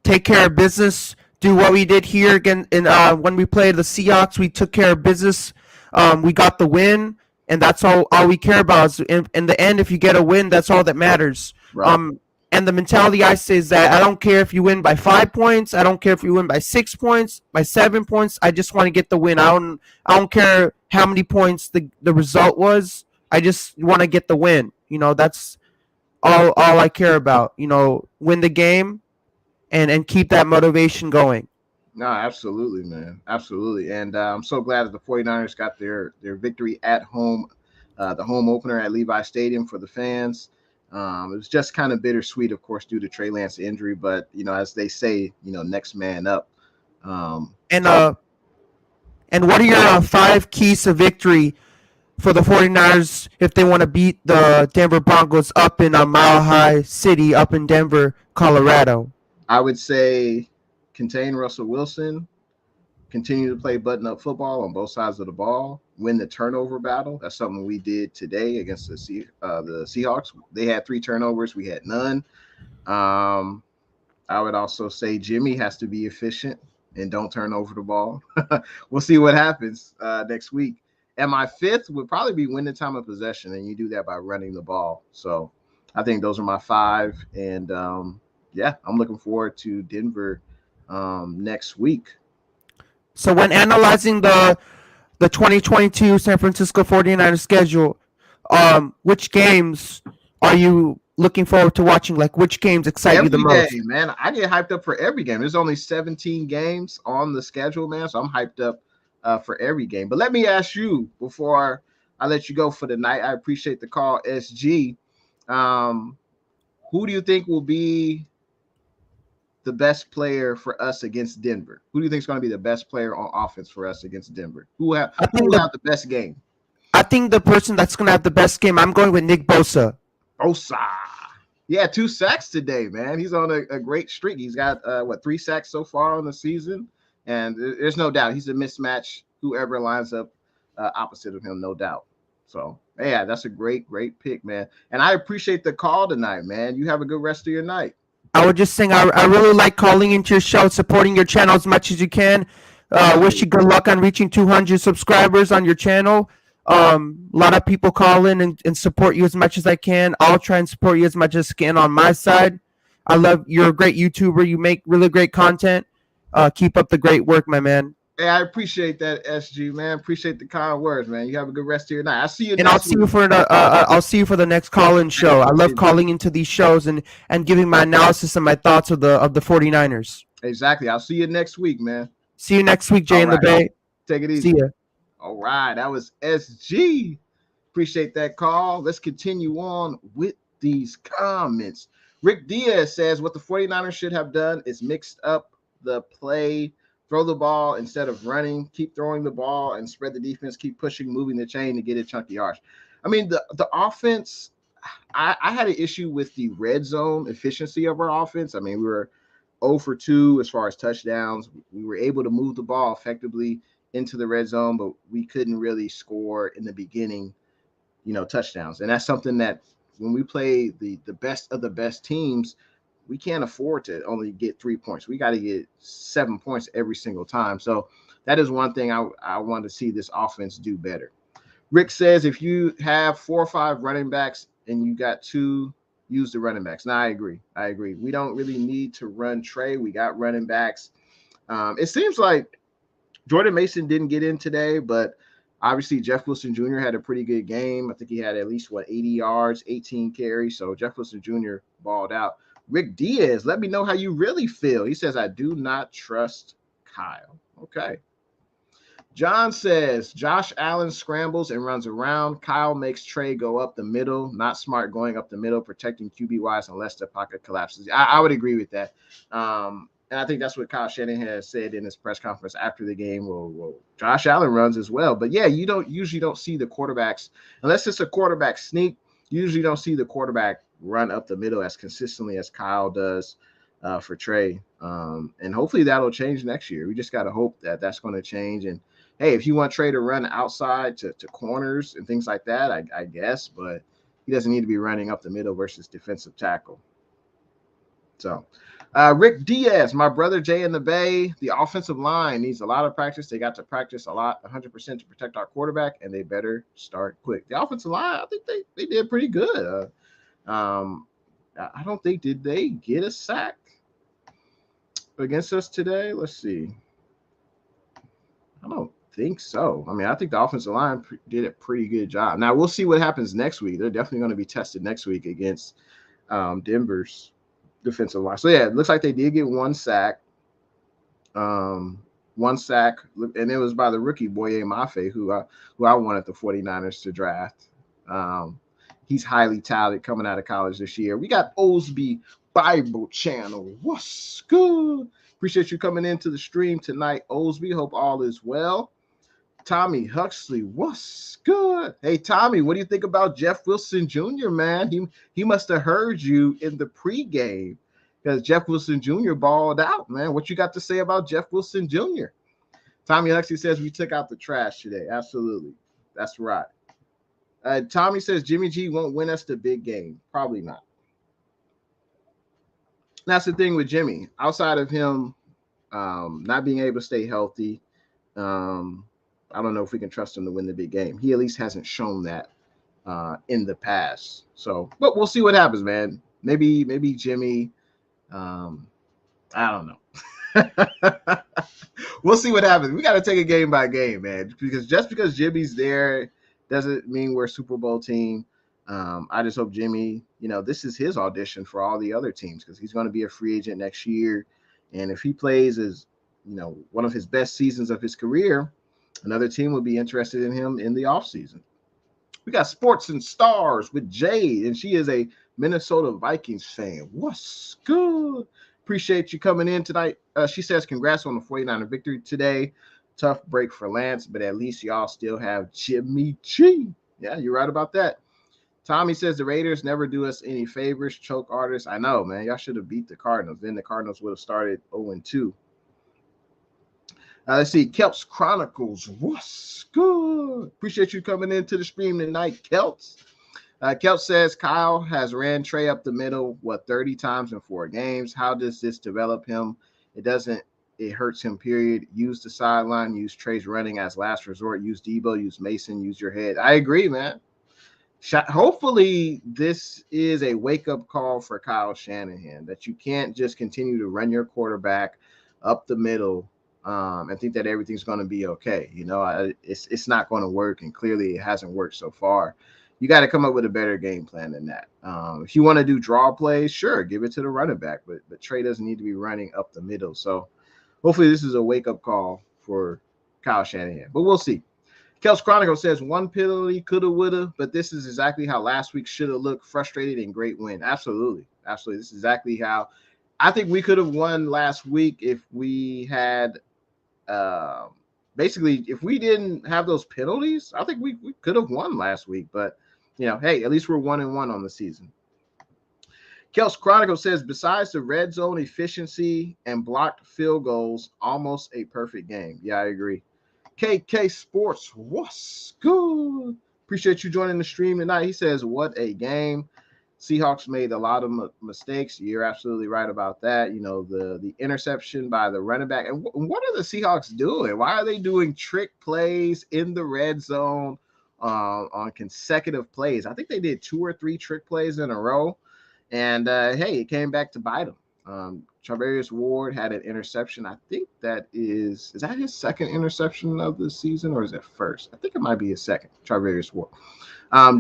take care of business, do what we did here again. And when we played the Seahawks, we took care of business. We got the win, and that's all we care about. In the end, if you get a win, that's all that matters. Right. And the mentality I say is that I don't care if you win by 5 points. I don't care if you win by 6 points, by 7 points. I just want to get the win. I don't care how many points the result was. I just want to get the win. That's all I care about. Win the game and keep that motivation going. No, absolutely, man. Absolutely. And I'm so glad that the 49ers got their victory at home, the home opener at Levi Stadium for the fans. It was just kind of bittersweet, of course, due to Trey Lance's injury. But, as they say, next man up. And what are your 5 keys to victory for the 49ers if they want to beat the Denver Broncos up in a Mile High City, up in Denver, Colorado? I would say contain Russell Wilson, continue to play button-up football on both sides of the ball, win the turnover battle. That's something we did today against the Seahawks. They had 3 turnovers. We had none. I would also say Jimmy has to be efficient and don't turn over the ball. We'll see what happens next week. And my 5th would probably be win the time of possession, and you do that by running the ball. So I think those are my 5. And, I'm looking forward to Denver next week. So when analyzing the 2022 San Francisco 49ers schedule, which games are you looking forward to watching? Like, which games excite you the most? Every game, man. I get hyped up for every game. There's only 17 games on the schedule, man, so I'm hyped up for every game. But let me ask you before I let you go for the night. I appreciate the call, SG. Who do you think will be the best player for us against Denver? Who do you think is going to be the best player on offense for us against Denver? Who will have the best game? I think the person that's going to have the best game, I'm going with Nick Bosa. Yeah, 2 sacks today, man. He's on a great streak. He's got 3 sacks so far on the season. And there's no doubt he's a mismatch, whoever lines up opposite of him, no doubt. So yeah, that's a great pick, man. And I appreciate the call tonight, man. You have a good rest of your night. I would just saying I really like calling into your show, supporting your channel as much as you can. Wish you good luck on reaching 200 subscribers on your channel. A lot of people call in and support you as much as I can. I'll try and support you as much as I can on my side. You're a great YouTuber. You make really great content. Keep up the great work, my man. Hey, I appreciate that, SG, man. Appreciate the kind words, man. You have a good rest of your night. I'll see you. And I'll see you for the next call-in show. I love calling into these shows and giving my analysis and my thoughts of the 49ers. Exactly. I'll see you next week, man. See you next week, Jay in the Bay. Take it easy. See ya. All right. That was SG. Appreciate that call. Let's continue on with these comments. Rick Diaz says what the 49ers should have done is mixed up the play. Throw the ball instead of running. Keep throwing the ball and spread the defense. Keep pushing, moving the chain to get it chunky yards. I mean, the offense, I had an issue with the red zone efficiency of our offense. I mean, we were 0 for 2 as far as touchdowns. We were able to move the ball effectively into the red zone, but we couldn't really score in the beginning, touchdowns. And that's something that when we play the best of the best teams, we can't afford to only get 3 points. We got to get 7 points every single time. So that is one thing I want to see this offense do better. Rick says if you have 4 or 5 running backs and you got 2, use the running backs. Now, I agree. We don't really need to run Trey. We got running backs. It seems like Jordan Mason didn't get in today, but obviously Jeff Wilson Jr. had a pretty good game. I think he had at least, 80 yards, 18 carries. So Jeff Wilson Jr. balled out. Rick Diaz, let me know how you really feel. He says, I do not trust Kyle. Okay. John says, Josh Allen scrambles and runs around. Kyle makes Trey go up the middle. Not smart going up the middle, protecting QB-wise unless the pocket collapses. I would agree with that. And I think that's what Kyle Shanahan has said in his press conference after the game. Well, Josh Allen runs as well. But, yeah, you usually don't see the quarterbacks. Unless it's a quarterback sneak, you usually don't see the quarterback run up the middle as consistently as Kyle does for Trey. And hopefully that'll change next year. We just got to hope that that's going to change. And, hey, if you want Trey to run outside to corners and things like that, I guess. But he doesn't need to be running up the middle versus defensive tackle. So, Rick Diaz, my brother Jay in the Bay, the offensive line needs a lot of practice. They got to practice a lot, 100% to protect our quarterback, and they better start quick. The offensive line, I think they did pretty good. I don't think, did they get a sack against us today? Let's see. I don't think so. I mean, I think the offensive line did a pretty good job. Now, we'll see what happens next week. They're definitely going to be tested next week against Denver's defensive line. So, yeah, it looks like they did get 1 sack. 1 sack, and it was by the rookie Boye Mafe, who I wanted the 49ers to draft. He's highly touted coming out of college this year. We got Osby Bible Channel. What's good? Appreciate you coming into the stream tonight, Osby. Hope all is well. Tommy Huxley, what's good? Hey, Tommy, what do you think about Jeff Wilson Jr., man? He must have heard you in the pregame because Jeff Wilson Jr. balled out, man. What you got to say about Jeff Wilson Jr.? Tommy Huxley says we took out the trash today. Absolutely. That's right. Tommy says Jimmy G won't win us the big game. Probably not. That's the thing with Jimmy. Outside of him not being able to stay healthy, I don't know if we can trust him to win the big game. He at least hasn't shown that in the past. So, but we'll see what happens, man. Maybe Jimmy. I don't know. We'll see what happens. We got to take it game by game, man. Because just because Jimmy's there doesn't mean we're a Super Bowl team. I just hope Jimmy, this is his audition for all the other teams because he's going to be a free agent next year. And if he plays as, one of his best seasons of his career, another team will be interested in him in the offseason. We got Sports and Stars with Jade, and she is a Minnesota Vikings fan. What's good? Appreciate you coming in tonight. She says, congrats on the 49er victory today. Tough break for Lance, but at least y'all still have Jimmy G. Yeah, you're right about that. Tommy says the Raiders never do us any favors, choke artists. I know, man. Y'all should have beat the Cardinals. Then the Cardinals would have started 0-2. Let's see. Kelps Chronicles. What's good? Appreciate you coming into the stream tonight, Kelps. Kelp says Kyle has ran Trey up the middle, 30 times in 4 games. How does this develop him? It hurts him, period. Use the sideline, use Trey's running as last resort, use Debo, use Mason, use your head. I agree, man. Hopefully, this is a wake-up call for Kyle Shanahan, that you can't just continue to run your quarterback up the middle and think that everything's going to be okay. It's not going to work, and clearly it hasn't worked so far. You got to come up with a better game plan than that. If you want to do draw plays, sure, give it to the running back, but Trey doesn't need to be running up the middle. So hopefully this is a wake-up call for Kyle Shanahan, but we'll see. Kels Chronicle says 1 penalty, coulda, woulda, but this is exactly how last week should have looked. Frustrated and great win. Absolutely. This is exactly how I think we could have won last week if we had basically, if we didn't have those penalties. I think we could have won last week, but hey, at least we're 1-1 on the season. Kels Chronicle says, besides the red zone efficiency and blocked field goals, almost a perfect game. Yeah, I agree. KK Sports, what's good? Appreciate you joining the stream tonight. He says, what a game. Seahawks made a lot of mistakes. You're absolutely right about that. The interception by the running back. And what are the Seahawks doing? Why are they doing trick plays in the red zone on consecutive plays? I think they did 2 or 3 trick plays in a row. And, hey, it came back to bite them. Charvarius Ward had an interception. I think that is that his second interception of the season, or is it first? I think it might be his second, Charvarius Ward.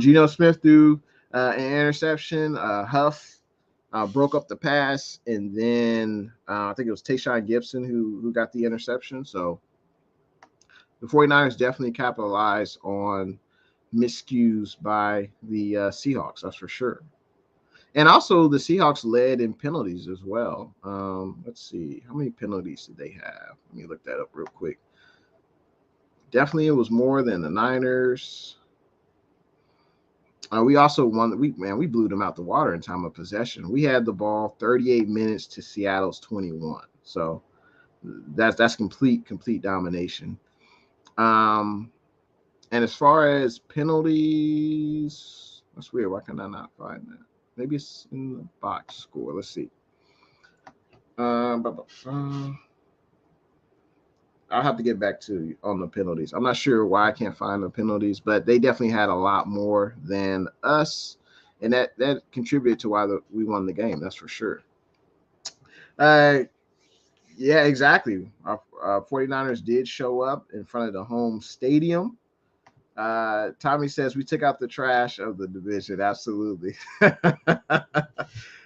Geno Smith threw an interception. Huff broke up the pass, and then I think it was Tayshaun Gibson who got the interception. So the 49ers definitely capitalized on miscues by the Seahawks, that's for sure. And also the Seahawks led in penalties as well. Let's see. How many penalties did they have? Let me look that up real quick. Definitely it was more than the Niners. We also won. We blew them out the water in time of possession. We had the ball 38 minutes to Seattle's 21. So that's complete domination. And as far as penalties, that's weird. Why can I not find that? Maybe it's in the box score. Let's see. I'll have to get back to you on the penalties. I'm not sure why I can't find the penalties, but they definitely had a lot more than us, and that contributed to why we won the game. That's for sure. Yeah, exactly. Our 49ers did show up in front of the home stadium. Tommy says we took out the trash of the division. Absolutely.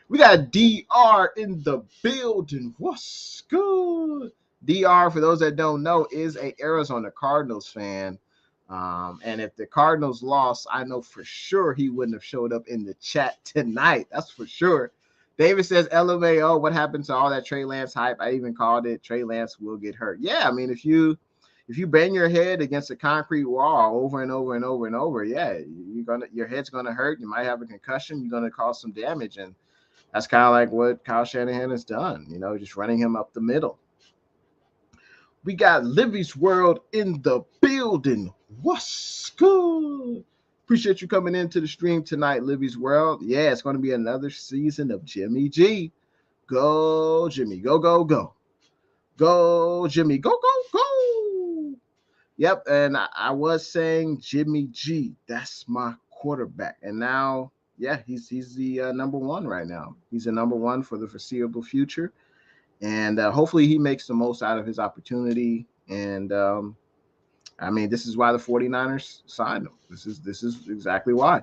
We got DR in the building. What's good? DR, for those that don't know, is a Arizona Cardinals fan. And if the Cardinals lost, I know for sure he wouldn't have showed up in the chat tonight. That's for sure. David says, LMAO, what happened to all that Trey Lance hype? I even called it. Trey Lance will get hurt. Yeah, I mean, if you bang your head against a concrete wall over and over and over and over, yeah, your head's gonna hurt. You might have a concussion. You're gonna cause some damage, and that's kind of like what Kyle Shanahan has done. Just running him up the middle. We got Livy's World in the building. What's good? Appreciate you coming into the stream tonight, Livy's World. Yeah, it's going to be another season of Jimmy G. Go, Jimmy. Go, go, go. Go, Jimmy. Go, go, go. Yep, and I was saying Jimmy G. That's my quarterback. And now, yeah, he's the number one right now. He's the number one for the foreseeable future. And hopefully he makes the most out of his opportunity. And, I mean, this is why the 49ers signed him. This is exactly why.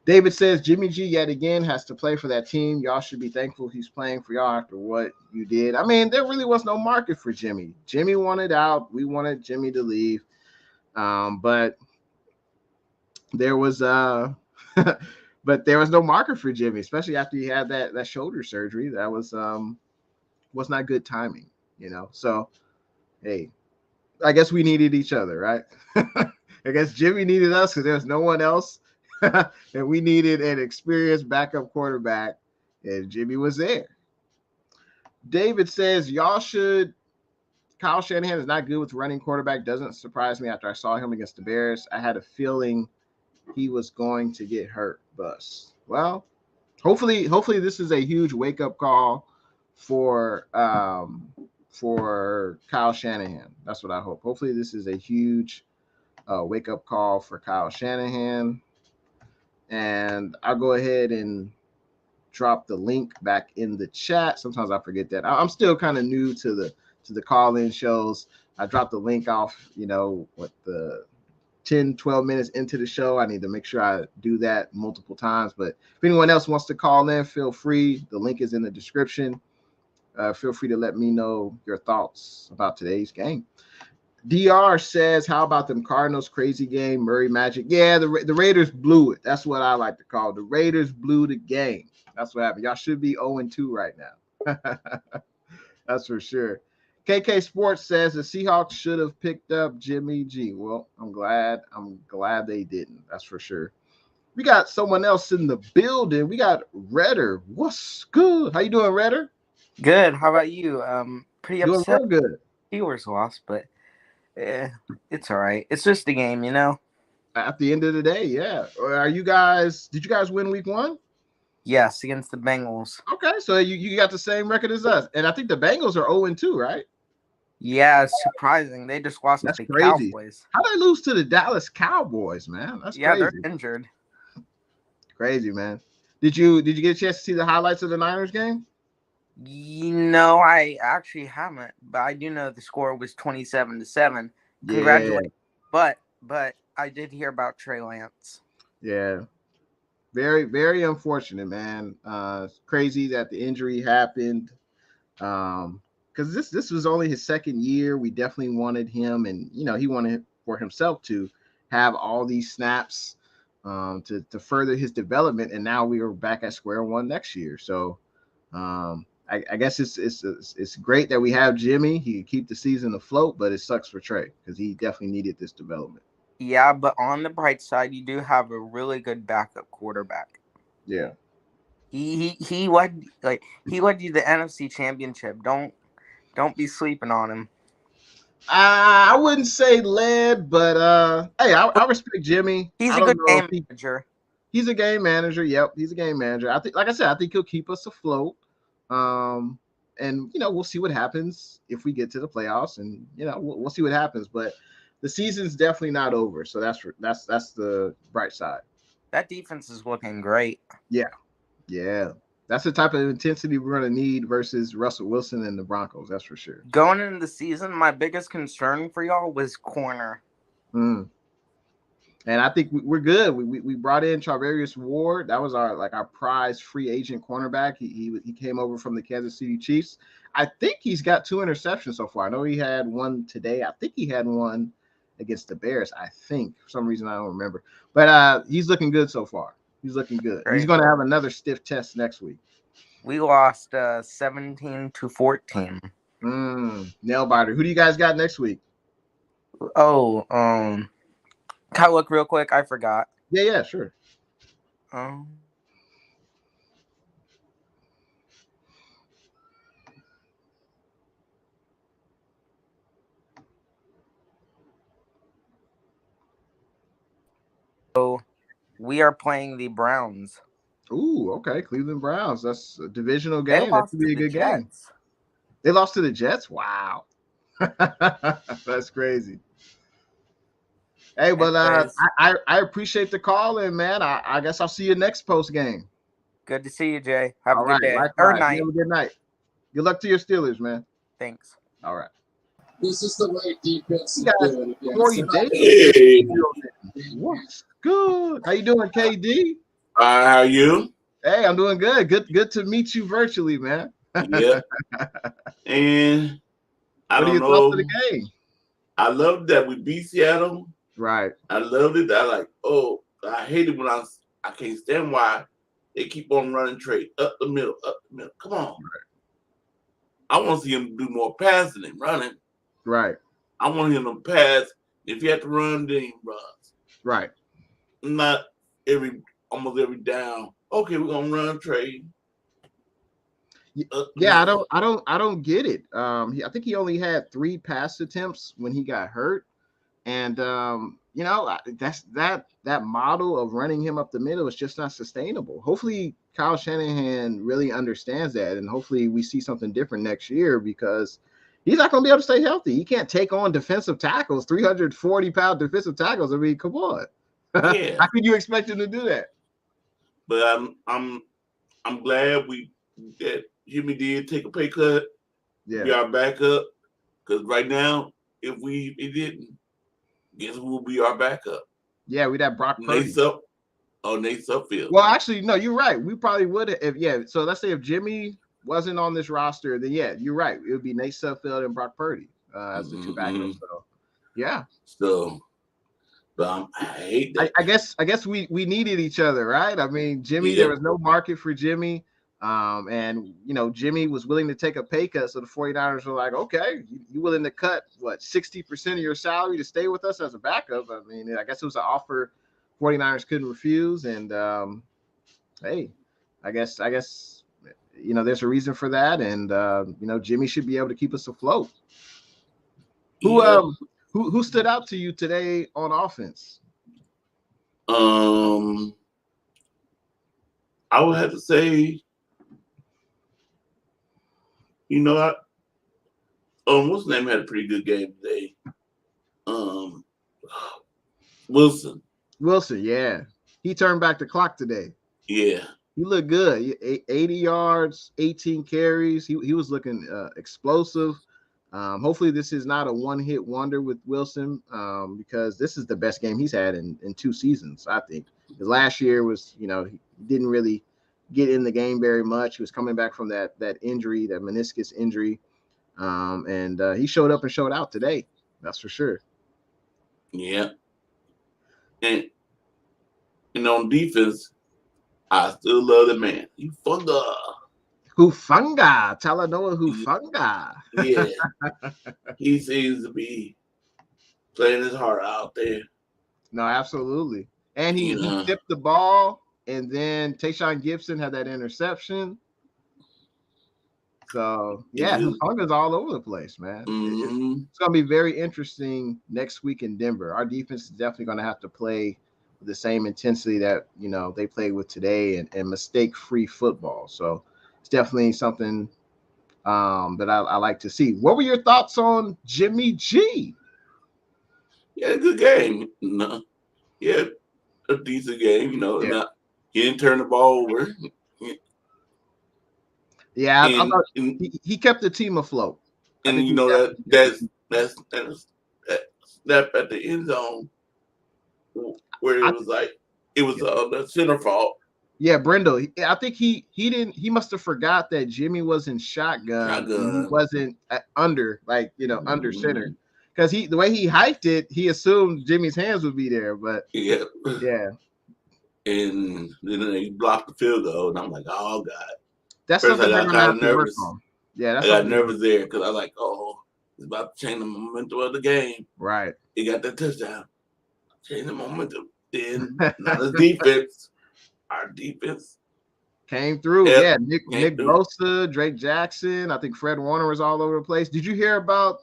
David says Jimmy G yet again has to play for that team. Y'all should be thankful he's playing for y'all after what you did. I mean, there really was no market for Jimmy. Jimmy wanted out. We wanted Jimmy to leave. But there was but there was no market for Jimmy, especially after he had that shoulder surgery. That was not good timing, So, hey, I guess we needed each other, right? I guess Jimmy needed us because there's no one else. And we needed an experienced backup quarterback, and Jimmy was there. David says y'all should Kyle Shanahan is not good with running quarterback. Doesn't surprise me after I saw him against the Bears. I had a feeling he was going to get hurt. Well, hopefully this is a huge wake up call for Kyle Shanahan. That's what I hope. Hopefully this is a huge wake up call for Kyle Shanahan. And I'll go ahead and drop the link back in the chat. Sometimes I forget that. I'm still kind of new to the call-in shows. I dropped the link off, with the 10, 12 minutes into the show. I need to make sure I do that multiple times. But if anyone else wants to call in, feel free. The link is in the description. Feel free to let me know your thoughts about today's game. DR says, how about them Cardinals? Crazy game, Murray Magic. Yeah, the Raiders blew it. That's what I like to call it. The Raiders blew the game. That's what happened. Y'all should be 0-2 right now. That's for sure. KK Sports says the Seahawks should have picked up Jimmy G. Well, I'm glad they didn't. That's for sure. We got someone else in the building. We got Redder. What's good? How you doing, Redder? Good. How about you? Pretty upset. Doing real good. Steelers lost, but it's all right. It's just a game, At the end of the day, yeah. Did you guys win week 1? Yes, against the Bengals. Okay, so you got the same record as us. And I think the Bengals are 0-2, right? Yeah, it's surprising. They just lost to the crazy. Cowboys. How'd they lose to the Dallas Cowboys, man? That's crazy. They're injured. Crazy, man. Did you get a chance to see the highlights of the Niners game? No, I actually haven't, but I do know the score was 27-7. Congratulations. Yeah. But I did hear about Trey Lance. Yeah. Very, very unfortunate, man. It's crazy that the injury happened. Because this was only his second year. We definitely wanted him, and he wanted for himself to have all these snaps to further his development. And now we are back at square one next year. So I guess it's great that we have Jimmy. He can keep the season afloat, but it sucks for Trey because he definitely needed this development. Yeah, but on the bright side, you do have a really good backup quarterback. Yeah. He led you the NFC Championship. Don't be sleeping on him. I wouldn't say led, but hey, I respect Jimmy. He's a good game manager. He's a game manager. Yep, he's a game manager. I think, like I said, I think he'll keep us afloat. And we'll see what happens if we get to the playoffs, and we'll see what happens. But the season's definitely not over, so that's the bright side. That defense is looking great. Yeah. That's the type of intensity we're going to need versus Russell Wilson and the Broncos. That's for sure. Going into the season, my biggest concern for y'all was corner. And I think we're good. We brought in Charvarius Ward. That was our prize free agent cornerback. He came over from the Kansas City Chiefs. I think he's got 2 interceptions so far. I know he had one today. I think he had one against the Bears. I think for some reason I don't remember, but he's looking good so far. He's looking good. Great. He's going to have another stiff test next week. We lost 17-14. Nail biter. Who do you guys got next week? Oh, can I look real quick? I forgot. Yeah, sure. So we are playing the Browns. Ooh, okay. Cleveland Browns. That's a divisional game. That could be a good game. They lost to the Jets? Wow. That's crazy. Hey, but I appreciate the call in, man. I guess I'll see you next post game. Good to see you, Jay. Have a good day. Or night. Have a good night. Good luck to your Steelers, man. Thanks. All right. This is the way defense is doing. Corey Davis. What's good? How you doing, KD? How are you? Hey, I'm doing good. Good to meet you virtually, man. Yeah. And I don't know. What are your thoughts of the game? I love that we beat Seattle. Right. I loved it. I hate it when I can't stand why they keep on running trade up the middle. Come on. Right. I want to see him do more passing than running. Right. I want him to pass. If you have to run, then he runs. Right. Not almost every down. Okay, we're gonna run trade. Yeah, I don't get it. I think he only had 3 pass attempts when he got hurt, and you know, that's that model of running him up the middle is just not sustainable. Hopefully, Kyle Shanahan really understands that, and hopefully, we see something different next year because he's not going to be able to stay healthy. He can't take on defensive tackles, 340-pound defensive tackles. I mean, come on, Yeah. how could you expect him to do that? But I'm glad that Jimmy did take a pay cut. Yeah, Be our backup. Because right now, if he didn't, guess who will be our backup? yeah, we'd have Brock Purdy. Nate Sudfeld. Well, actually, no, you're right. We probably would have. So let's say if Jimmy wasn't on this roster, then yeah, you're right. It would be Nate Sudfeld and Brock Purdy as the 2 backups. So yeah. So, but I hate that. I guess we needed each other, right? I mean, Jimmy, there was no market for Jimmy. And you know, Jimmy was willing to take a pay cut, so the 49ers were like, okay, you willing to cut what 60% of your salary to stay with us as a backup? I mean, I guess it was an offer 49ers couldn't refuse, and hey, I guess you know there's a reason for that, and you know, Jimmy should be able to keep us afloat. Who stood out to you today on offense? I would have to say, you know, what's his name had a pretty good game today. Wilson, yeah. He turned back the clock today. Yeah. He looked good. 80 yards, 18 carries. He was looking explosive. Hopefully this is not a one-hit wonder with Wilson because this is the best game he's had in 2 seasons, I think. Because last year was, you know, he didn't really get in the game very much. He was coming back from that injury, that meniscus injury. And he showed up and showed out today. That's for sure. Yeah. And on defense, I still love the man. Hufanga. Talanoa Hufanga. Yeah. He seems to be playing his heart out there. No, absolutely. And he tipped the ball, and then Tayshaun Gibson had that interception. So, yeah, Hufanga's all over the place, man. It's going to be very interesting next week in Denver. Our defense is definitely going to have to play with the same intensity that, you know, they played with today and mistake-free football. So, it's definitely something that I like to see. What were your thoughts on Jimmy G? Yeah, good game. No, yeah, a decent game. You know, he didn't turn the ball over. Yeah, I thought he kept the team afloat. And you know that's snap at the end zone where it was like it was the center fault. Yeah, Brendel. I think he must have forgot that Jimmy was in shotgun. And he wasn't under under center. Because the way he hiked it, he assumed Jimmy's hands would be there, but yeah. And then he blocked the field goal, and I'm like, oh god. That's something I got nervous. Yeah, I got nervous there because I was like, oh, it's about to change the momentum of the game. Right. He got that touchdown. Change the momentum. Then not the defense. Our defense came through. Yeah, Nick Bosa, Drake Jackson. I think Fred Warner was all over the place. Did you hear about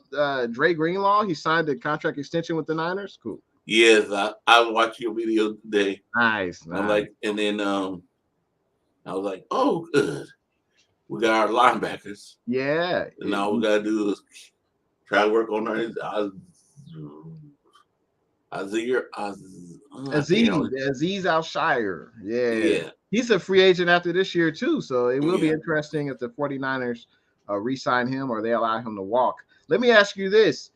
Dre Greenlaw? He signed a contract extension with the Niners. Cool. Yes, I watched your video today. Nice. I'm like, and then I was like, oh, good. We got our linebackers. Yeah. And all we gotta do is try to work on our Azeez Al-Shire. Yeah. He's a free agent after this year, too. So it will be interesting if the 49ers re-sign him or they allow him to walk. Let me ask you this.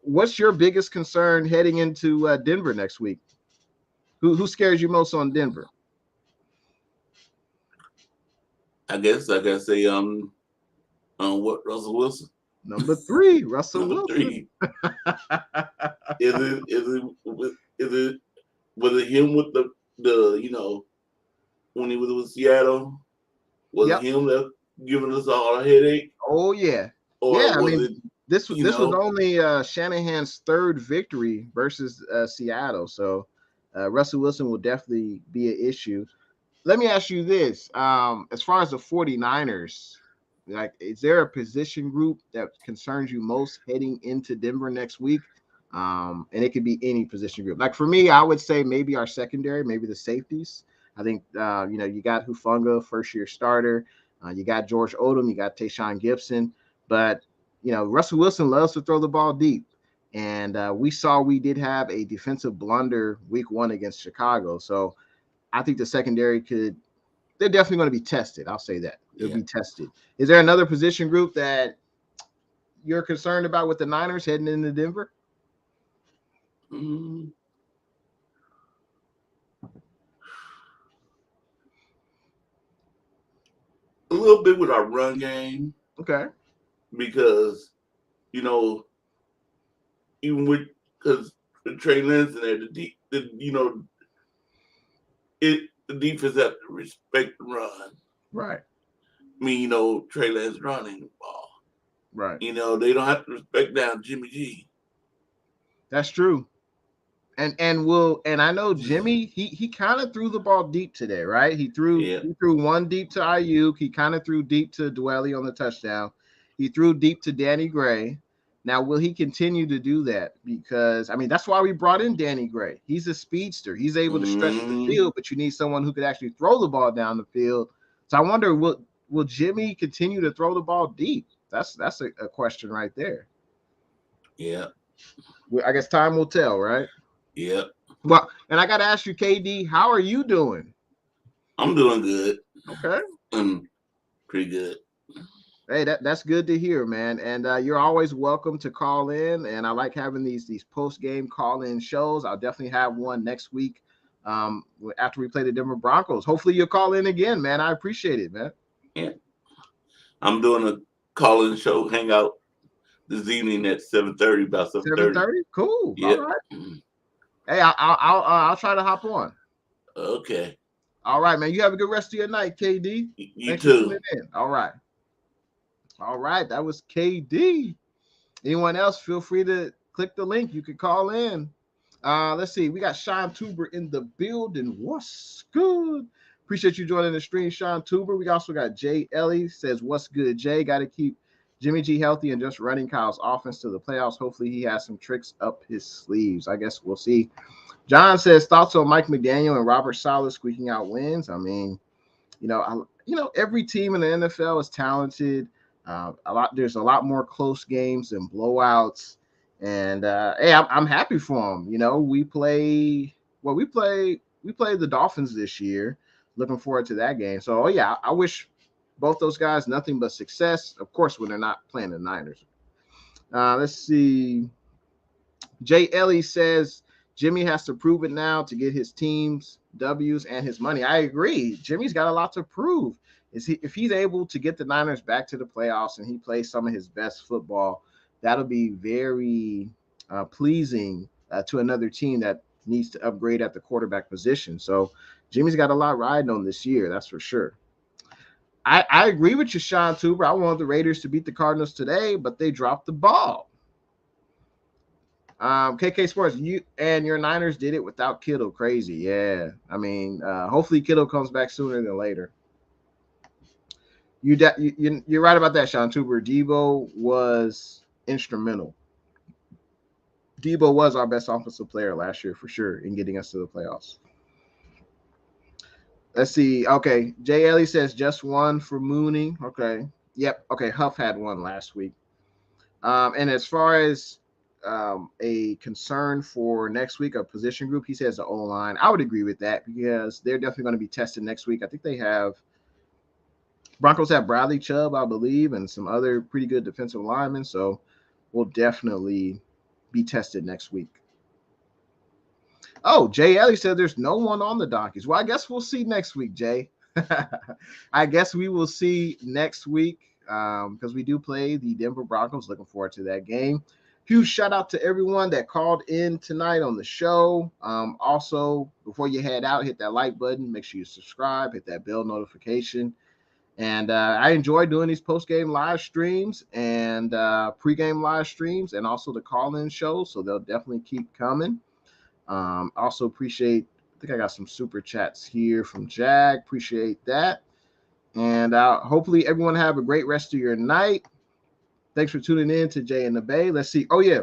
What's your biggest concern heading into Denver next week? Who scares you most on Denver? I guess I gotta say what Russell Wilson. Number 3, Russell Wilson. 3. Is it him with the you know when he was with Seattle? Was it him that giving us all a headache? Oh yeah. Or yeah, I mean this was only Shanahan's 3rd victory versus Seattle. So Russell Wilson will definitely be an issue. Let me ask you this. As far as the 49ers, Like, is there a position group that concerns you most heading into Denver next week? And it could be any position group. Like for me, I would say maybe our secondary, maybe the safeties. I think you got Hufanga, first year starter. You got George Odom, you got Tayshaun Gibson, but Russell Wilson loves to throw the ball deep. And we did have a defensive blunder week 1 against Chicago. So I think the secondary they're definitely going to be tested. I'll say that. They'll be tested. Is there another position group that you're concerned about with the Niners heading into Denver? Mm-hmm. A little bit with our run game. Okay. Because, even with Trey Lance in there, the defense have to respect the run. Right. I mean, Trey Lance running the ball. Right. They don't have to respect down Jimmy G. That's true. And I know Jimmy, he kind of threw the ball deep today, right? He threw one deep to Ayuk. He kind of threw deep to Dwelly on the touchdown. He threw deep to Danny Gray. Now, will he continue to do that? Because, that's why we brought in Danny Gray. He's a speedster. He's able to stretch the field, but you need someone who could actually throw the ball down the field. So I wonder, will Jimmy continue to throw the ball deep? That's a question right there. Yeah. I guess time will tell, right? Yeah. Well, and I got to ask you, KD, how are you doing? I'm doing good. Okay. I'm pretty good. Hey, that's good to hear, man. And you're always welcome to call in. And I like having these post-game call-in shows. I'll definitely have one next week after we play the Denver Broncos. Hopefully you'll call in again, man. I appreciate it, man. Yeah. I'm doing a call-in show hangout this evening at 7:30, about 7:30. 7:30? Cool. Yep. All right. Hey, I'll try to hop on. Okay. All right, man. You have a good rest of your night, KD. You too. All right. All right. That was KD. Anyone else, feel free to click the link. You can call in. Let's see. We got Sean Tuber in the building. What's good? Appreciate you joining the stream, Sean Tuber. We also got Jay Ellie says, what's good, Jay? Got to keep Jimmy G healthy and just running Kyle's offense to the playoffs. Hopefully he has some tricks up his sleeves. I guess we'll see. John says, thoughts on Mike McDaniel and Robert Saleh squeaking out wins. Every team in the NFL is talented. There's a lot more close games and blowouts. And hey, I'm happy for them. We play the Dolphins this year. Looking forward to that game. So I wish both those guys nothing but success. Of course, when they're not playing the Niners. Let's see. Jay Ellie says Jimmy has to prove it now to get his team's W's and his money. I agree. Jimmy's got a lot to prove. If he's able to get the Niners back to the playoffs and he plays some of his best football, that'll be very pleasing to another team that needs to upgrade at the quarterback position. So Jimmy's got a lot riding on this year, that's for sure. I agree with you, Sean Tuber. I wanted the Raiders to beat the Cardinals today, but they dropped the ball. KK Sports, you and your Niners did it without Kittle. Crazy. Yeah. Hopefully Kittle comes back sooner than later. You're right about that, Sean Tuber. Debo was instrumental. Debo was our best offensive player last year for sure in getting us to the playoffs. Let's see. Okay. Jay Ellie says just one for Mooney. Okay. Yep. Okay. Huff had one last week. And as far as a concern for next week, a position group, he says the O-line. I would agree with that because they're definitely going to be tested next week. I think Broncos have Bradley Chubb, I believe, and some other pretty good defensive linemen. So we'll definitely be tested next week. Oh, Jay Ellie said there's no one on the Donkeys. Well, I guess we'll see next week, Jay. I guess we will see next week because we do play the Denver Broncos. Looking forward to that game. Huge shout out to everyone that called in tonight on the show. Also, before you head out, hit that like button. Make sure you subscribe. Hit that bell notification. And I enjoy doing these post-game live streams and pre-game live streams and also the call-in shows. So they'll definitely keep coming. Also appreciate, I think I got some super chats here from Jag. Appreciate that. And hopefully everyone have a great rest of your night. Thanks for tuning in to Jay and the Bay. Let's see. Oh, yeah.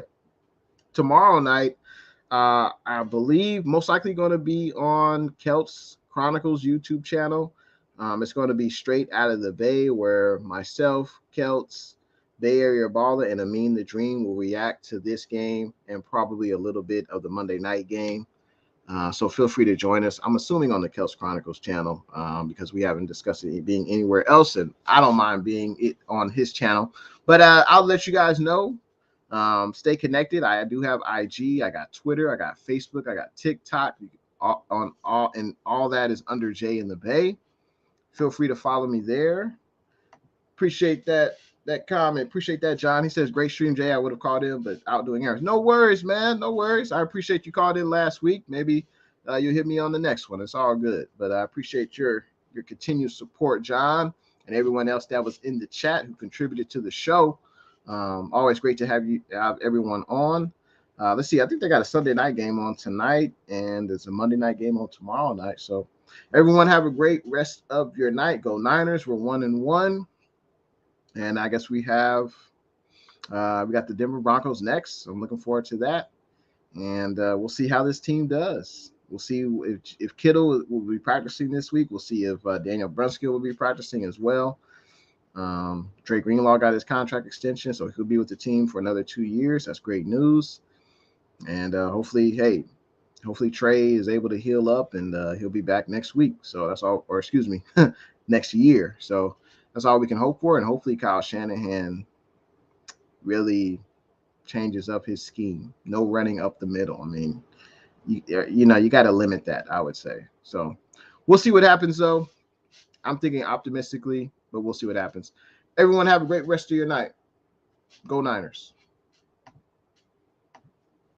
Tomorrow night, I believe most likely going to be on Celts Chronicles YouTube channel. It's going to be straight out of the Bay, where myself, Celts, Bay Area Baller, and Amin the Dream will react to this game and probably a little bit of the Monday night game. So feel free to join us. I'm assuming on the Celts Chronicles channel because we haven't discussed it being anywhere else, and I don't mind being it on his channel. But I'll let you guys know. Stay connected. I do have IG. I got Twitter. I got Facebook. I got TikTok. All that is under Jay in the Bay. Feel free to follow me there. Appreciate that comment. Appreciate that, John. He says, great stream, Jay. I would have called in, but out doing errands. No worries, man. No worries. I appreciate you called in last week. Maybe you'll hit me on the next one. It's all good. But I appreciate your continued support, John, and everyone else that was in the chat who contributed to the show. Always great to have everyone on. Let's see. I think they got a Sunday night game on tonight, and there's a Monday night game on tomorrow night. So everyone have a great rest of your night. Go Niners. We're 1-1. And I guess we got the Denver Broncos next. So I'm looking forward to that. And we'll see how this team does. We'll see if Kittle will be practicing this week. We'll see if Daniel Brunskill will be practicing as well. Trey Greenlaw got his contract extension, so he'll be with the team for another 2 years. That's great news. And hopefully Trey is able to heal up and he'll be back next week. So that's all, or excuse me, next year. So that's all we can hope for. And hopefully Kyle Shanahan really changes up his scheme. No running up the middle. I mean, you got to limit that, I would say. So we'll see what happens, though. I'm thinking optimistically, but we'll see what happens. Everyone have a great rest of your night. Go Niners.